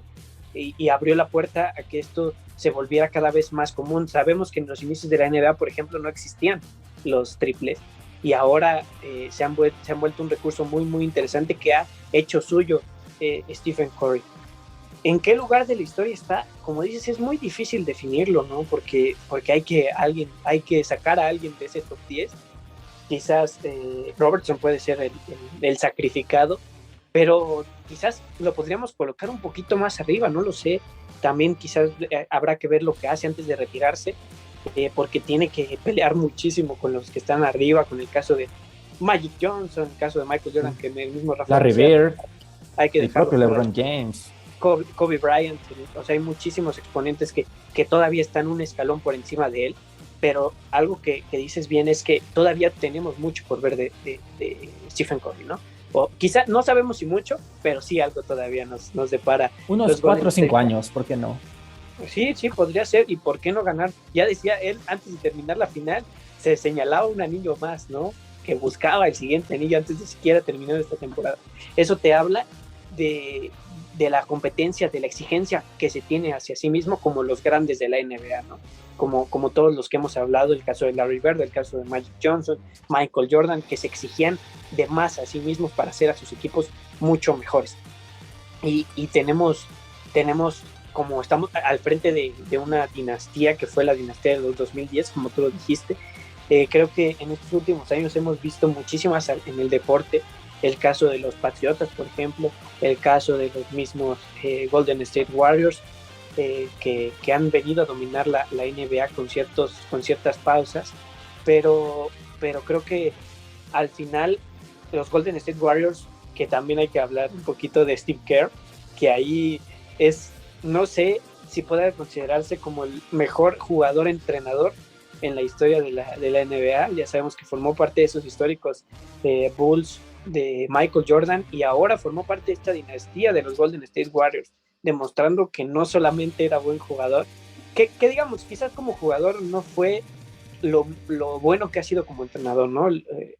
y abrió la puerta a que esto se volviera cada vez más común. Sabemos que en los inicios de la NBA, por ejemplo, no existían los triples, y ahora se han vuelto un recurso muy, muy interesante que ha hecho suyo Stephen Curry. ¿En qué lugar de la historia está? Como dices, es muy difícil definirlo, ¿no? Porque hay que sacar a alguien de ese top 10. Quizás Robertson puede ser el sacrificado, pero quizás lo podríamos colocar un poquito más arriba, no lo sé. También quizás habrá que ver lo que hace antes de retirarse, porque tiene que pelear muchísimo con los que están arriba, con el caso de Magic Johnson, el caso de Michael Jordan, que el mismo Rafael Larry Bird, hay que el propio LeBron James, Kobe Bryant. O sea, hay muchísimos exponentes que todavía están un escalón por encima de él, pero algo que dices bien es que todavía tenemos mucho por ver de Stephen Curry, ¿no? O quizá no sabemos si mucho, pero sí algo todavía nos depara. Unos 4 o 5 años, ¿por qué no? Sí, podría ser, y por qué no ganar. Ya decía él, antes de terminar la final, se señalaba un anillo más, ¿no? Que buscaba el siguiente anillo antes de siquiera terminar esta temporada. Eso te habla de la competencia, de la exigencia que se tiene hacia sí mismo, como los grandes de la NBA, ¿no? Como todos los que hemos hablado, el caso de Larry Bird, el caso de Magic Johnson, Michael Jordan, que se exigían de más a sí mismos para hacer a sus equipos mucho mejores. Y tenemos como estamos al frente de una dinastía que fue la dinastía de los 2010, como tú lo dijiste. Creo que en estos últimos años hemos visto muchísimas en el deporte, el caso de los Patriotas, por ejemplo, el caso de los mismos Golden State Warriors, que han venido a dominar la NBA con ciertas pausas, pero creo que al final los Golden State Warriors, que también hay que hablar un poquito de Steve Kerr, que ahí es, no sé si puede considerarse como el mejor jugador entrenador en la historia de la NBA. Ya sabemos que formó parte de esos históricos Bulls de Michael Jordan, y ahora formó parte de esta dinastía de los Golden State Warriors. demostrando que no solamente era buen jugador, que digamos, quizás como jugador no fue lo bueno que ha sido como entrenador, ¿no?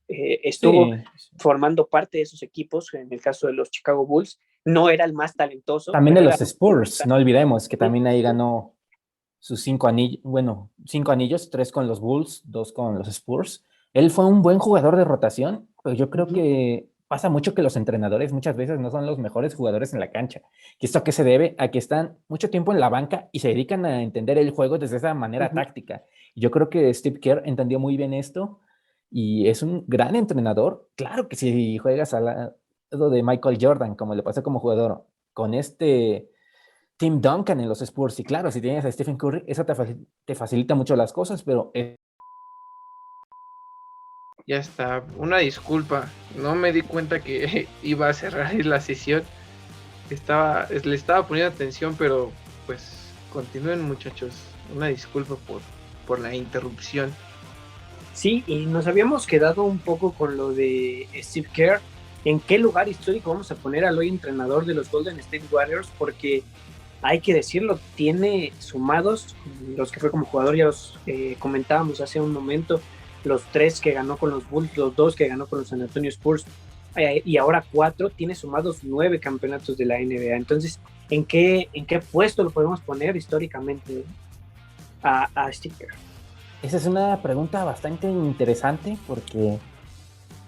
Estuvo formando parte de esos equipos, en el caso de los Chicago Bulls, no era el más talentoso. También de los Spurs, no olvidemos que también ahí ganó sus 5 anillos, bueno, 5 anillos, 3 con los Bulls, 2 con los Spurs. Él fue un buen jugador de rotación, pero yo creo que pasa mucho que los entrenadores muchas veces no son los mejores jugadores en la cancha. ¿Y esto a qué se debe? A que están mucho tiempo en la banca y se dedican a entender el juego desde esa manera táctica. Yo creo que Steve Kerr entendió muy bien esto y es un gran entrenador. Claro que si juegas al lado de Michael Jordan, como le pasó como jugador, con Tim Duncan en los Spurs, y claro, si tienes a Stephen Curry, eso te facilita mucho las cosas, pero... Ya está, una disculpa, no me di cuenta que iba a cerrar la sesión, le estaba poniendo atención, pero pues continúen muchachos, una disculpa por la interrupción. Sí, y nos habíamos quedado un poco con lo de Steve Kerr. ¿En qué lugar histórico vamos a poner al hoy entrenador de los Golden State Warriors? Porque hay que decirlo, tiene sumados, los que fue como jugador, ya los comentábamos hace un momento, los 3 que ganó con los Bulls, los 2 que ganó con los San Antonio Spurs, y ahora 4, tiene sumados 9 campeonatos de la NBA. Entonces, ¿en qué puesto lo podemos poner históricamente a Steve Kerr? Esa es una pregunta bastante interesante porque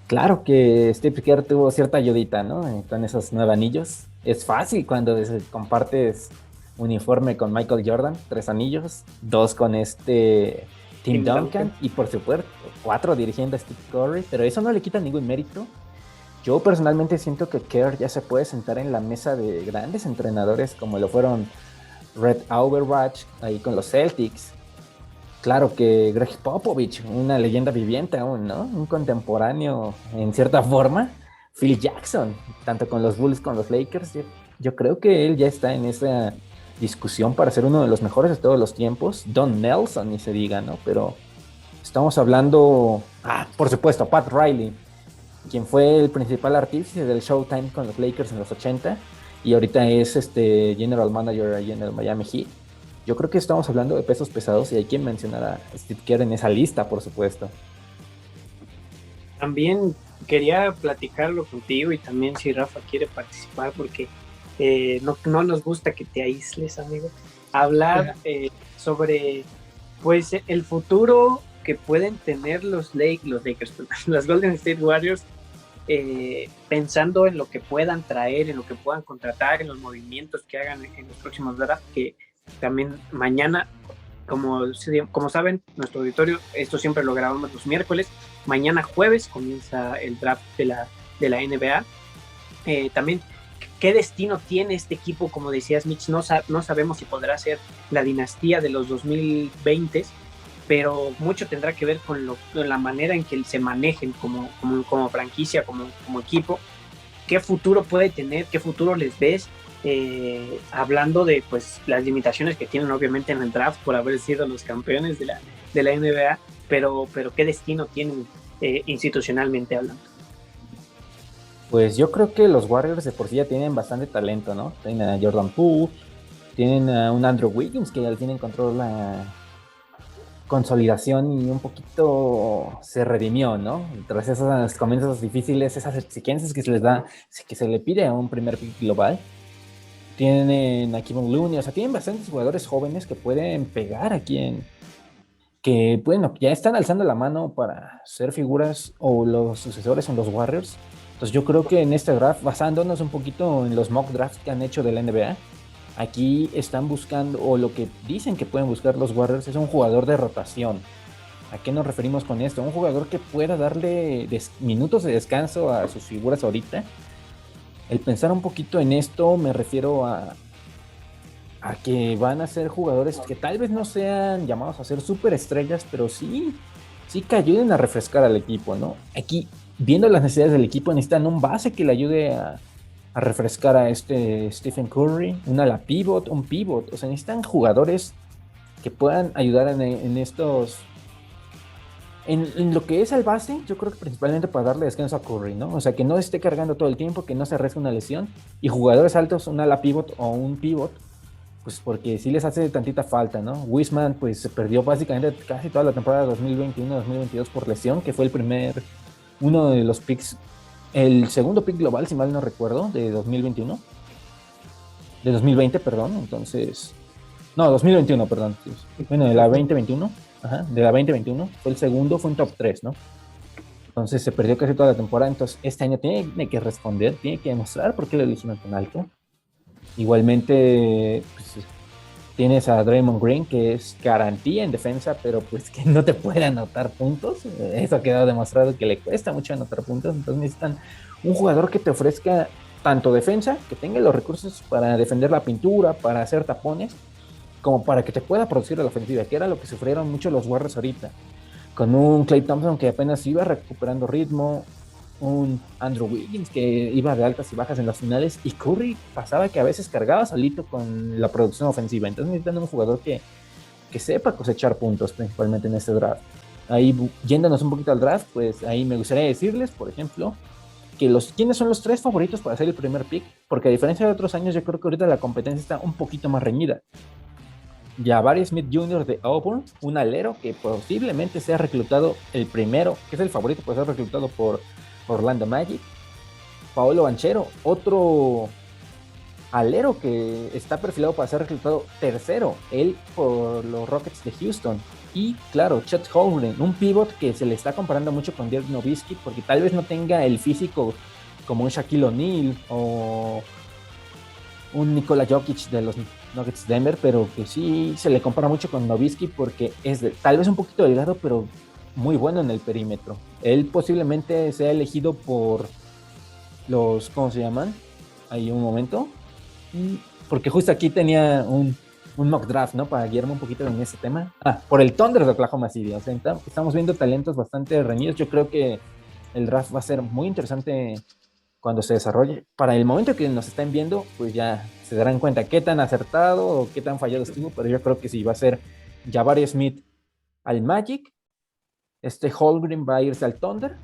claro que Steve Kerr tuvo cierta ayudita, ¿no? Con esos 9 anillos. Es fácil cuando compartes uniforme con Michael Jordan, 3 anillos, 2 con Tim Duncan y por supuesto 4 dirigiendo a Steve Curry, pero eso no le quita ningún mérito. Yo personalmente siento que Kerr ya se puede sentar en la mesa de grandes entrenadores como lo fueron Red Auerbach ahí con los Celtics. Claro que Greg Popovich, una leyenda viviente aún, ¿no? Un contemporáneo en cierta forma. Phil Jackson, tanto con los Bulls como con los Lakers. Yo creo que él ya está en esa discusión para ser uno de los mejores de todos los tiempos. Don Nelson, ni se diga, ¿no? Pero estamos hablando, por supuesto, Pat Riley, quien fue el principal artífice del Showtime con los Lakers en los 80 y ahorita es General Manager ahí en el Miami Heat. Yo creo que estamos hablando de pesos pesados y hay que mencionar a Steve Kerr en esa lista, por supuesto. También quería platicarlo contigo y también si Rafa quiere participar porque no nos gusta que te aísles, amigo. Hablar sobre pues el futuro que pueden tener los Lakers, los Golden State Warriors, pensando en lo que puedan traer, en lo que puedan contratar, en los movimientos que hagan en los próximos drafts, que también mañana, como saben, nuestro auditorio, esto siempre lo grabamos los miércoles, mañana jueves comienza el draft de la NBA. También, ¿qué destino tiene este equipo? Como decías, Mitch, no sabemos si podrá ser la dinastía de los 2020, pero mucho tendrá que ver con la manera en que se manejen como franquicia, como equipo. ¿Qué futuro puede tener? ¿Qué futuro les ves? Hablando de pues las limitaciones que tienen obviamente en el draft por haber sido los campeones de la NBA, pero qué destino tienen institucionalmente hablando. Pues yo creo que los Warriors de por sí ya tienen bastante talento, ¿no? Tienen a Jordan Poole, tienen a un Andrew Wiggins que ya tiene control la consolidación y un poquito se redimió, ¿no? Tras esos comienzos difíciles, esas exigencias que se le pide a un primer pick global. Tienen a Kevin Looney, o sea, tienen bastantes jugadores jóvenes que pueden pegar aquí que, bueno, ya están alzando la mano para ser figuras o los sucesores en los Warriors. Entonces yo creo que en este draft, basándonos un poquito en los mock drafts que han hecho de la NBA, aquí están buscando, o lo que dicen que pueden buscar los Warriors es un jugador de rotación. ¿A qué nos referimos con esto? Un jugador que pueda darle minutos de descanso a sus figuras ahorita. El pensar un poquito en esto me refiero a que van a ser jugadores que tal vez no sean llamados a ser superestrellas, pero sí que ayuden a refrescar al equipo, ¿no? Aquí, viendo las necesidades del equipo, necesitan un base que le ayude a refrescar a Stephen Curry, un pivot, o sea, necesitan jugadores que puedan ayudar en estos En lo que es el base, yo creo que principalmente para darle descanso a Curry, ¿no? O sea, que no esté cargando todo el tiempo, que no se arriesgue una lesión. Y jugadores altos, un ala pivot o un pivot, pues porque sí les hace tantita falta, ¿no? Wiseman, pues se perdió básicamente casi toda la temporada 2021-2022 por lesión, que fue uno de los picks, el segundo pick global, si mal no recuerdo, de 2021, de 2020, perdón. Entonces, no, 2021, perdón. Bueno, de la 2021, ajá, de la 2021, fue el segundo, fue un top 3, ¿no? Entonces se perdió casi toda la temporada. Entonces este año tiene que responder, tiene que demostrar por qué lo eligieron tan alto. Igualmente, pues, tienes a Draymond Green, que es garantía en defensa, pero pues que no te puede anotar puntos. Eso ha quedado demostrado que le cuesta mucho anotar puntos. Entonces necesitan un jugador que te ofrezca tanto defensa, que tenga los recursos para defender la pintura, para hacer tapones, como para que te pueda producir la ofensiva, que era lo que sufrieron mucho los Warriors ahorita. Con un Klay Thompson que apenas iba recuperando ritmo, un Andrew Wiggins que iba de altas y bajas en las finales, y Curry pasaba que a veces cargaba solito con la producción ofensiva. Entonces necesitan un jugador que sepa cosechar puntos, principalmente en este draft. Ahí, yéndonos un poquito al draft, pues ahí me gustaría decirles, por ejemplo, quiénes son los 3 favoritos para hacer el primer pick, porque a diferencia de otros años, yo creo que ahorita la competencia está un poquito más reñida. Jabari Smith Jr. de Auburn, un alero que posiblemente sea reclutado el primero, que es el favorito para ser reclutado por Orlando Magic. Paolo Banchero, otro alero que está perfilado para ser reclutado tercero, él por los Rockets de Houston. Y claro, Chet Holmgren, un pivot que se le está comparando mucho con Dirk Nowitzki, porque tal vez no tenga el físico como un Shaquille O'Neal o un Nikola Jokic de los Nuggets de Denver, pero que sí se le compara mucho con Nowitzki porque es tal vez un poquito delgado, pero muy bueno en el perímetro. Él posiblemente sea elegido por los, ¿cómo se llaman? Ahí un momento. Porque justo aquí tenía un mock draft, ¿no? Para guiarme un poquito en ese tema. Por el Thunder de Oklahoma City. O sea, estamos viendo talentos bastante reñidos. Yo creo que el draft va a ser muy interesante cuando se desarrolle. Para el momento que nos estén viendo, pues ya se darán cuenta qué tan acertado o qué tan fallado estuvo, pero yo creo que sí, va a ser Jabari Smith al Magic, Holmgren va a irse al Thunder,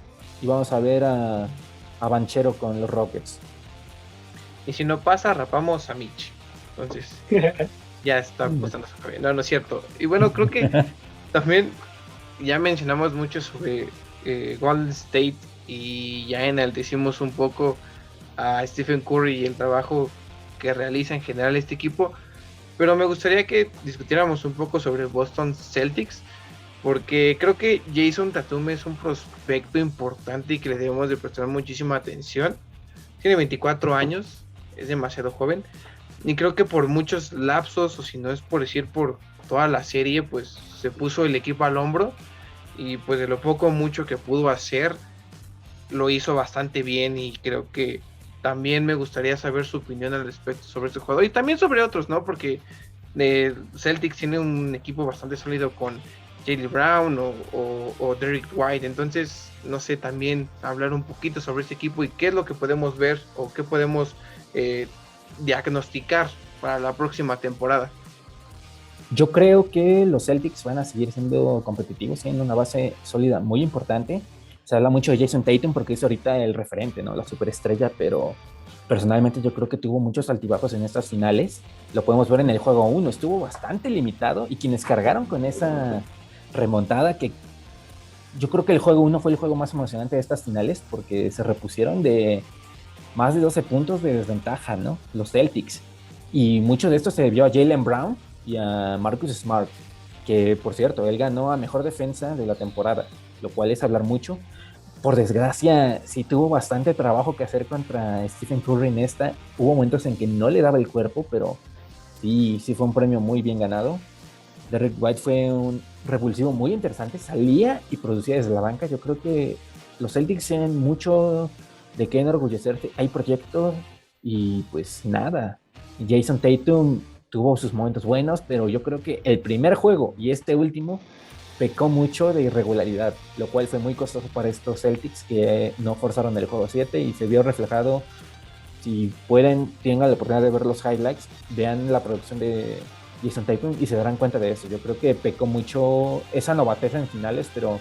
y vamos a ver a Banchero con los Rockets. Y si no pasa, rapamos a Mitch. Entonces, ya está apostando su cabello. No, no es cierto. Y bueno, creo que también ya mencionamos mucho sobre Golden State, y ya enaltecimos un poco a Stephen Curry y el trabajo que realiza en general este equipo, pero me gustaría que discutiéramos un poco sobre Boston Celtics, porque creo que Jason Tatum es un prospecto importante y que le debemos de prestar muchísima atención. Tiene 24 años, es demasiado joven, y creo que por muchos lapsos, o si no es por decir por toda la serie, pues se puso el equipo al hombro, y pues de lo poco o mucho que pudo hacer, lo hizo bastante bien. Y creo que también me gustaría saber su opinión al respecto sobre este jugador y también sobre otros, ¿no? Porque Celtics tiene un equipo bastante sólido con Jaylen Brown o Derrick White. Entonces, no sé, también hablar un poquito sobre este equipo y qué es lo que podemos ver o qué podemos diagnosticar para la próxima temporada. Yo creo que los Celtics van a seguir siendo competitivos, siendo una base sólida muy importante. Se habla mucho de Jason Tatum porque es ahorita el referente, ¿no? La superestrella, pero personalmente yo creo que tuvo muchos altibajos en estas finales. Lo podemos ver en el juego 1, estuvo bastante limitado, y quienes cargaron con esa remontada, que yo creo que el juego 1 fue el juego más emocionante de estas finales porque se repusieron de más de 12 puntos de desventaja, ¿no? Los Celtics. Y mucho de esto se debió a Jaylen Brown y a Marcus Smart, que por cierto, él ganó a mejor defensa de la temporada, lo cual es hablar mucho. Por desgracia, sí tuvo bastante trabajo que hacer contra Stephen Curry en esta. Hubo momentos en que no le daba el cuerpo, pero sí fue un premio muy bien ganado. Derrick White fue un revulsivo muy interesante, salía y producía desde la banca. Yo creo que los Celtics tienen mucho de qué enorgullecerse. Hay proyectos y pues nada. Jason Tatum tuvo sus momentos buenos, pero yo creo que el primer juego y este último pecó mucho de irregularidad, lo cual fue muy costoso para estos Celtics, que no forzaron el juego 7 y se vio reflejado. Si pueden, tengan la oportunidad de ver los highlights, vean la producción de Jason Tatum y se darán cuenta de eso. Yo creo que pecó mucho esa novatez en finales, pero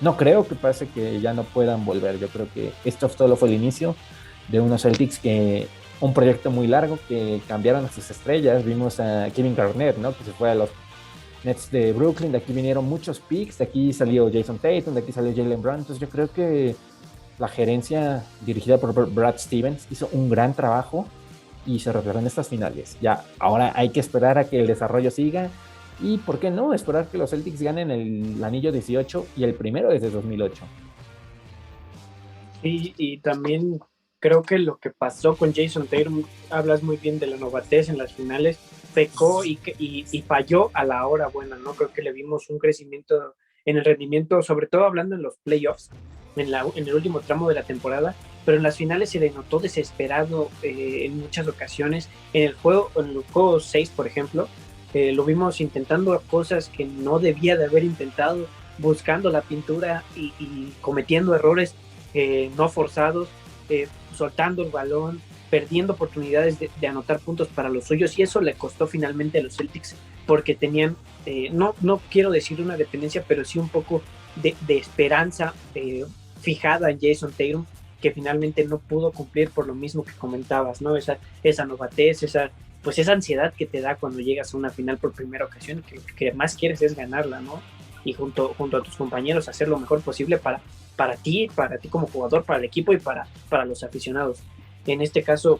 No creo que pase que ya no puedan volver. Yo creo que esto solo fue el inicio de unos Celtics que un proyecto muy largo que cambiaron a sus estrellas. Vimos a Kevin Garnett, ¿no? Que se fue a los Nets de Brooklyn. De aquí vinieron muchos picks. De aquí salió Jason Tatum, de aquí salió Jaylen Brown. Entonces yo creo que la gerencia dirigida por Brad Stevens hizo un gran trabajo y se reflejó en estas finales. Ya, ahora hay que esperar a que el desarrollo siga y, ¿por qué no? Esperar que los Celtics ganen el anillo 18 y el primero desde 2008. Y también creo que lo que pasó con Jason Tatum, hablas muy bien de la novatez en las finales, pecó y falló a la hora buena, ¿no? Creo que le vimos un crecimiento en el rendimiento, sobre todo hablando en los playoffs, en el último tramo de la temporada, pero en las finales se le notó desesperado en muchas ocasiones. En el juego 6, por ejemplo, lo vimos intentando cosas que no debía de haber intentado, buscando la pintura y cometiendo errores no forzados, soltando el balón, perdiendo oportunidades de anotar puntos para los suyos, y eso le costó finalmente a los Celtics porque tenían, no quiero decir una dependencia, pero sí un poco de esperanza fijada en Jason Tatum, que finalmente no pudo cumplir por lo mismo que comentabas, ¿no? Esa novatez, esa ansiedad que te da cuando llegas a una final por primera ocasión, que más quieres es ganarla, ¿no? Y junto a tus compañeros hacer lo mejor posible para ti como jugador, para el equipo y para los aficionados. En este caso,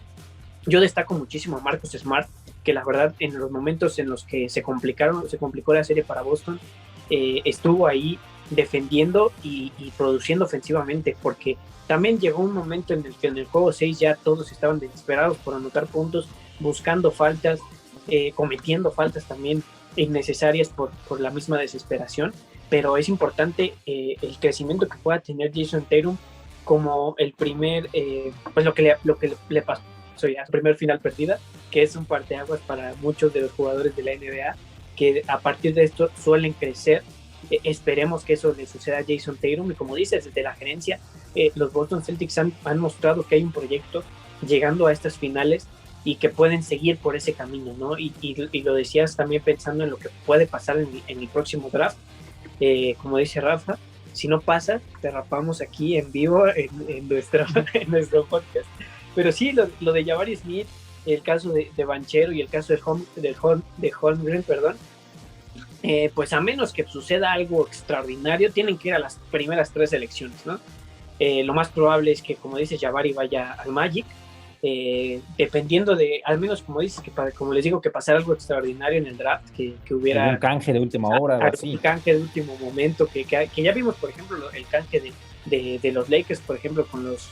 yo destaco muchísimo a Marcus Smart, que la verdad en los momentos en los que se complicó la serie para Boston, estuvo ahí defendiendo y produciendo ofensivamente, porque también llegó un momento en el que en el juego 6 ya todos estaban desesperados por anotar puntos, buscando faltas, cometiendo faltas también innecesarias por la misma desesperación, pero es importante el crecimiento que pueda tener Jason Tatum como el primer, pues lo que le pasó ya, su primer final perdida, que es un parteaguas para muchos de los jugadores de la NBA, que a partir de esto suelen crecer. Esperemos que eso le suceda a Jason Tatum, y como dices, desde la gerencia, los Boston Celtics han mostrado que hay un proyecto llegando a estas finales y que pueden seguir por ese camino, ¿no? Y lo decías también pensando en lo que puede pasar en el próximo draft. Como dice Rafa, si no pasa, te rapamos aquí en vivo en nuestro podcast. Pero sí, lo de Jabari Smith, el caso de Banchero y el caso de Holmgren, perdón, pues a menos que suceda algo extraordinario, tienen que ir a las primeras 3 selecciones, ¿no? Lo más probable es que, como dices, Jabari vaya al Magic, dependiendo de, al menos como dices, como les digo, que pasara algo extraordinario en el draft, que hubiera un canje de última hora, un canje de último momento, que ya vimos, por ejemplo, el canje de los Lakers, por ejemplo, con los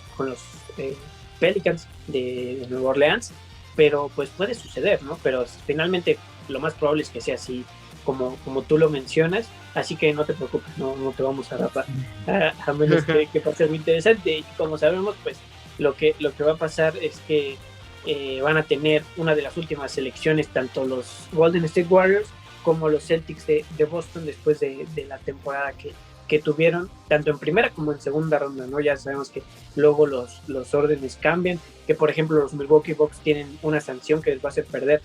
Pelicans de Nueva Orleans, pero pues puede suceder, ¿no? Pero finalmente lo más probable es que sea así como tú lo mencionas, así que no te preocupes, no te vamos a rapar, a menos que pase algo interesante. Y como sabemos, pues lo que va a pasar es que van a tener una de las últimas selecciones, tanto los Golden State Warriors como los Celtics de Boston, después de la temporada que tuvieron, tanto en primera como en segunda ronda, ¿no? Ya sabemos que luego los órdenes cambian, que por ejemplo los Milwaukee Bucks tienen una sanción que les va a hacer perder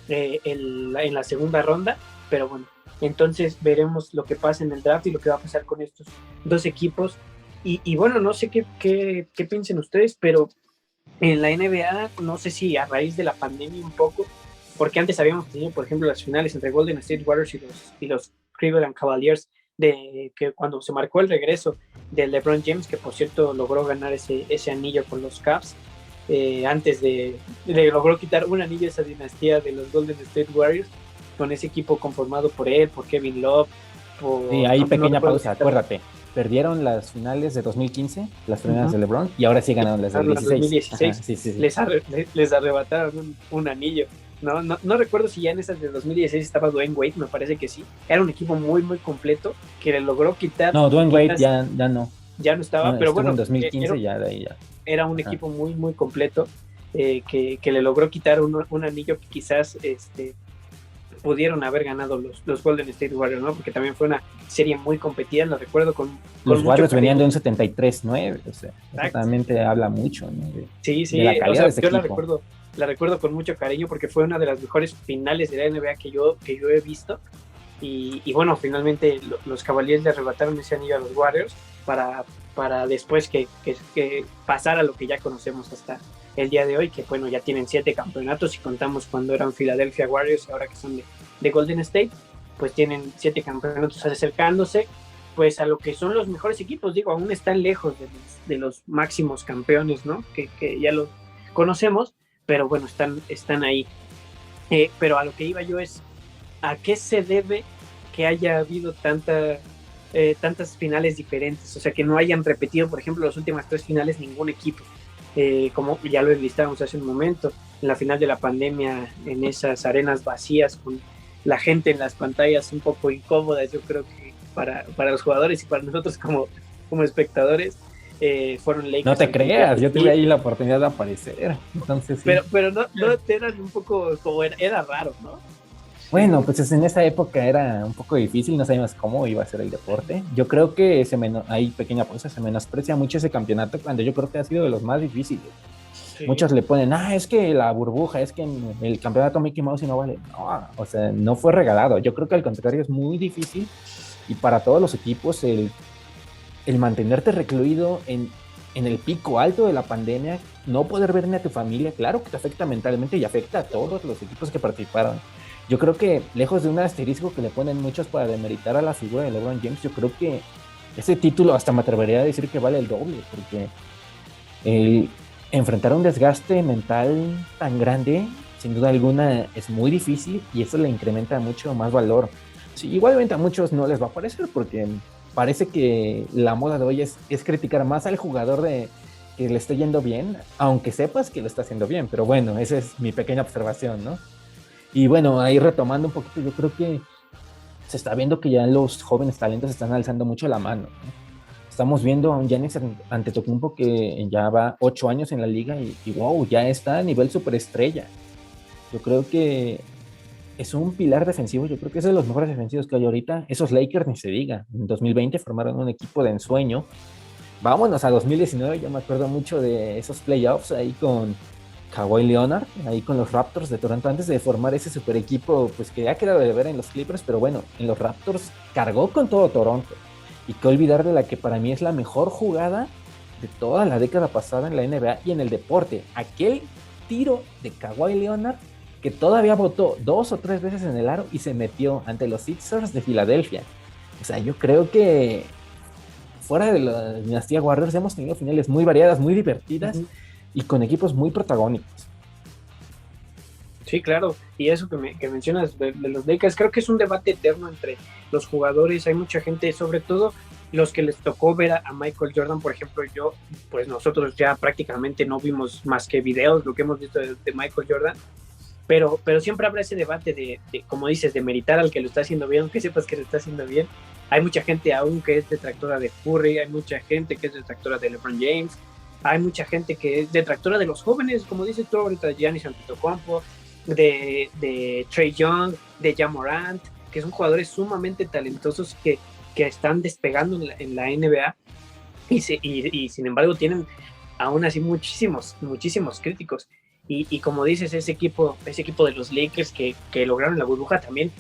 en la segunda ronda, pero bueno, entonces veremos lo que pasa en el draft y lo que va a pasar con estos dos equipos. Y bueno, no sé qué piensen ustedes, pero en la NBA, no sé si a raíz de la pandemia un poco, porque antes habíamos tenido, por ejemplo, las finales entre Golden State Warriors y los Cleveland Cavaliers, de que cuando se marcó el regreso de LeBron James, que por cierto logró ganar ese anillo con los Cavs, antes logró quitar un anillo a esa dinastía de los Golden State Warriors, con ese equipo conformado por él, por Kevin Love, Sí, ahí pequeña pausa, acuérdate. Perdieron las finales de 2015, las primeras de LeBron, y ahora sí ganaron las del 2016. Ajá, sí. Les arrebataron un anillo. No recuerdo si ya en esas de 2016 estaba Dwayne Wade, me parece que sí. Era un equipo muy, muy completo que le logró quitar. No, Dwayne Wade ya no. Ya no estaba, pero bueno. En 2015 ya de ahí ya. Era un equipo muy, muy completo que le logró quitar un anillo que quizás pudieron haber ganado los Golden State Warriors, ¿no? Porque también fue una serie muy competida, lo recuerdo con los Warriors venían de un 73-9, o sea, exactamente habla mucho, ¿no? Sí, de la calidad, o sea, de ese yo la recuerdo con mucho cariño porque fue una de las mejores finales de la NBA que yo he visto, y bueno, finalmente los Cavaliers le arrebataron ese anillo a los Warriors para después que pasara lo que ya conocemos hasta el día de hoy, que bueno, ya tienen 7 campeonatos, y contamos cuando eran Philadelphia Warriors, ahora que son de Golden State, pues tienen 7 campeonatos acercándose pues a lo que son los mejores equipos. Digo, aún están lejos de los máximos campeones, ¿no? Que ya los conocemos, pero bueno, están ahí. Pero a lo que iba yo es, ¿a qué se debe que haya habido tantas finales diferentes? O sea, que no hayan repetido, por ejemplo, las últimas 3 finales ningún equipo. Como ya lo enlistábamos hace un momento, en la final de la pandemia, en esas arenas vacías, con la gente en las pantallas un poco incómodas, yo creo que para los jugadores y para nosotros como espectadores, fueron Lakers. No te creas, yo tuve ahí la oportunidad de aparecer, entonces sí. Pero no eran un poco como era raro, ¿no? Bueno, pues en esa época era un poco difícil, no sabíamos cómo iba a ser el deporte. Yo creo que hay pequeña pausa, se menosprecia mucho ese campeonato cuando yo creo que ha sido de los más difíciles. Sí. Muchos le ponen, es que la burbuja, es que el campeonato Mickey Mouse y no vale. No, o sea, no fue regalado. Yo creo que al contrario es muy difícil, y para todos los equipos el mantenerte recluido en el pico alto de la pandemia, no poder ver ni a tu familia, claro que te afecta mentalmente y afecta a todos los equipos que participaron. Yo creo que, lejos de un asterisco que le ponen muchos para demeritar a la figura de LeBron James, yo creo que ese título hasta me atrevería a decir que vale el doble, porque enfrentar un desgaste mental tan grande, sin duda alguna, es muy difícil, y eso le incrementa mucho más valor. Sí, igualmente a muchos no les va a parecer, porque parece que la moda de hoy es criticar más al jugador de que le esté yendo bien, aunque sepas que lo está haciendo bien, pero bueno, esa es mi pequeña observación, ¿no? Y bueno, ahí retomando un poquito, yo creo que se está viendo que ya los jóvenes talentos están alzando mucho la mano, ¿no? Estamos viendo a un Giannis Antetokounmpo que ya va 8 años en la liga y wow, ya está a nivel superestrella. Yo creo que es un pilar defensivo, yo creo que es de los mejores defensivos que hay ahorita. Esos Lakers ni se diga, en 2020 formaron un equipo de ensueño. Vámonos a 2019, yo me acuerdo mucho de esos playoffs ahí con Kawhi Leonard, ahí con los Raptors de Toronto, antes de formar ese super equipo, pues que ya quedado de ver en los Clippers, pero bueno, en los Raptors cargó con todo Toronto. Y qué olvidar de la que para mí es la mejor jugada de toda la década pasada en la NBA y en el deporte. Aquel tiro de Kawhi Leonard que todavía botó 2 o 3 veces en el aro y se metió ante los Sixers de Filadelfia. O sea, yo creo que fuera de la dinastía Warriors hemos tenido finales muy variadas, muy divertidas, y con equipos muy protagónicos. Sí, claro, y eso que mencionas de los Lakers, creo que es un debate eterno entre los jugadores. Hay mucha gente, sobre todo los que les tocó ver a Michael Jordan, por ejemplo, pues nosotros ya prácticamente no vimos más que videos, lo que hemos visto de Michael Jordan, pero siempre habrá ese debate de, como dices, de meritar al que lo está haciendo bien, aunque sepas que lo está haciendo bien. Hay mucha gente aún que es detractora de Curry, hay mucha gente que es detractora de LeBron James, hay mucha gente que es detractora de los jóvenes, como dices tú ahorita, Giannis Antetokounmpo, de Trae Young, de Ja Morant, que son jugadores sumamente talentosos que están despegando en la NBA, y sin embargo tienen aún así muchísimos críticos. Y como dices, ese equipo de los Lakers que lograron la burbuja también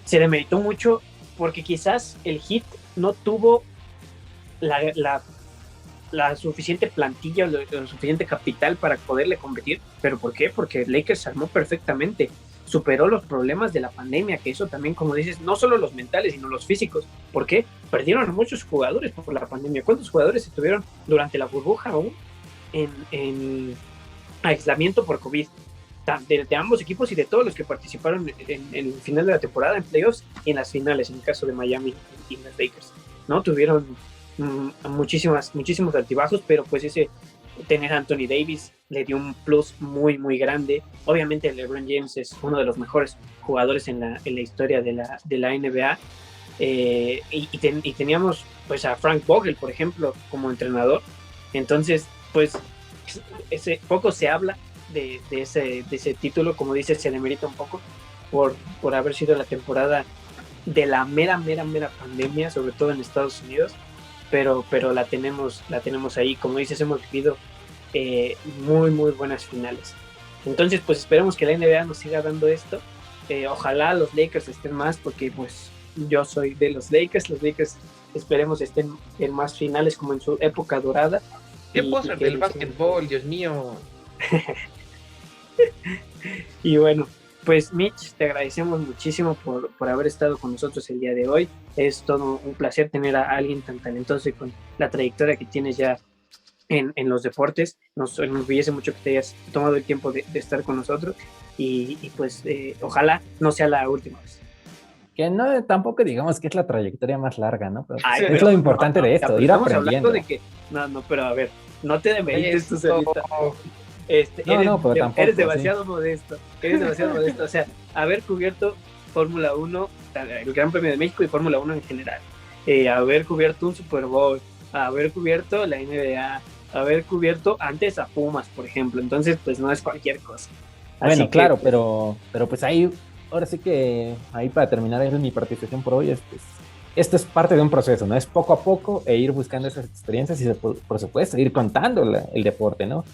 se demeritó mucho, porque quizás el Heat no tuvo la suficiente plantilla o lo suficiente capital para poderle competir. ¿Pero por qué? Porque Lakers se armó perfectamente, superó los problemas de la pandemia, que eso también, como dices, no solo los mentales, sino los físicos. ¿Por qué? Perdieron a muchos jugadores por la pandemia. ¿Cuántos jugadores estuvieron durante la burbuja aún en aislamiento por COVID? De ambos equipos y de todos los que participaron en el final de la temporada, en playoffs y en las finales, en el caso de Miami y los Lakers, ¿no? Tuvieron muchísimos altibajos, pero pues tener a Anthony Davis le dio un plus muy, muy grande. Obviamente LeBron James es uno de los mejores jugadores en la historia de la NBA, y teníamos pues a Frank Vogel, por ejemplo, como entrenador. Entonces, pues poco se habla de ese título, como dices, se le merita un poco por haber sido la temporada de la mera pandemia, sobre todo en Estados Unidos, pero la tenemos ahí. Como dices, hemos vivido muy, muy buenas finales. Entonces, pues esperemos que la NBA nos siga dando esto, Ojalá los Lakers estén más, porque pues yo soy de los Lakers esperemos estén en más finales como en su época dorada. ¿Qué póster del básquetbol, Dios mío? Y bueno, pues Mitch, te agradecemos muchísimo por haber estado con nosotros el día de hoy. Es todo un placer tener a alguien tan talentoso y con la trayectoria que tienes ya en los deportes. Nos enorgullece mucho que te hayas tomado el tiempo de estar con nosotros y pues ojalá no sea la última vez. Que no, tampoco digamos que es la trayectoria más larga, ¿no? Pero Ay, es pero lo importante de esto, ir estamos aprendiendo. hablando de que, no, pero a ver, no te demerites tú solita. Pero tampoco, eres demasiado modesto, o sea, haber cubierto Fórmula 1, el Gran Premio de México y Fórmula 1 en general, haber cubierto un Super Bowl, haber cubierto la NBA, haber cubierto antes a Pumas, por ejemplo, entonces pues no es cualquier cosa. Bueno, Así claro, que, pero pues ahí, ahora sí que ahí para terminar mi participación por hoy, esto es parte de un proceso, ¿no? Es poco a poco e ir buscando esas experiencias y por supuesto ir contando el deporte, ¿no?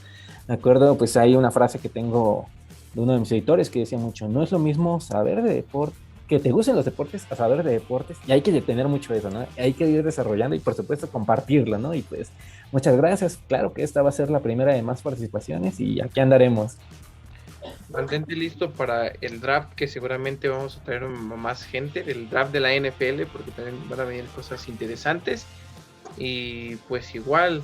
Me acuerdo, pues hay una frase que tengo de uno de mis editores que decía mucho, no es lo mismo saber de deporte, que te gusten los deportes a saber de deportes, y hay que tener mucho eso, ¿no? Hay que ir desarrollando y por supuesto compartirlo, ¿no? Y pues muchas gracias, claro que esta va a ser la primera de más participaciones y aquí andaremos. Mantente listo para el draft, que seguramente vamos a traer más gente, el draft de la NFL, porque también van a venir cosas interesantes. Y pues igual,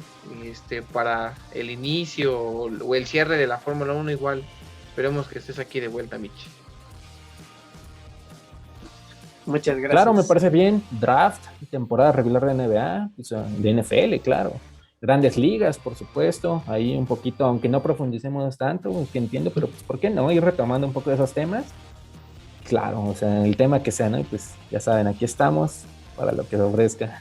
para el inicio o el cierre de la Fórmula 1 igual, esperemos que estés aquí de vuelta, Mitch. muchas gracias. Claro, me parece bien, draft, temporada regular de NBA, de NFL, claro. Grandes ligas, por supuesto, ahí un poquito, aunque no profundicemos tanto, que entiendo, pero pues, ¿por qué no? Ir retomando un poco de esos temas. Claro, o sea, el tema que sea, ¿no? Y pues ya saben, aquí estamos para lo que se ofrezca.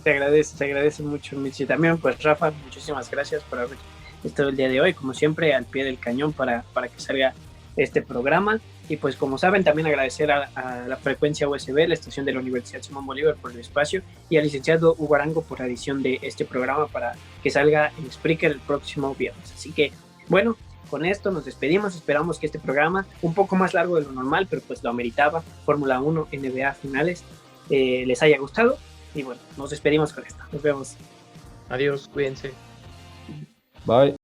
Te agradece mucho, Mitch. Y también, pues, Rafa, muchísimas gracias por haber estado el día de hoy, como siempre, al pie del cañón para que salga este programa. Y pues, como saben, también agradecer a la frecuencia USB, la estación de la Universidad Simón Bolívar, por el espacio, y al licenciado Hugo Arango por la edición de este programa para que salga en Spreaker el próximo viernes. Así que, bueno, con esto nos despedimos. Esperamos que este programa, un poco más largo de lo normal, pero pues lo ameritaba, Fórmula 1, NBA finales, les haya gustado. Y bueno, nos despedimos con esto. Nos vemos. Adiós, cuídense. Bye.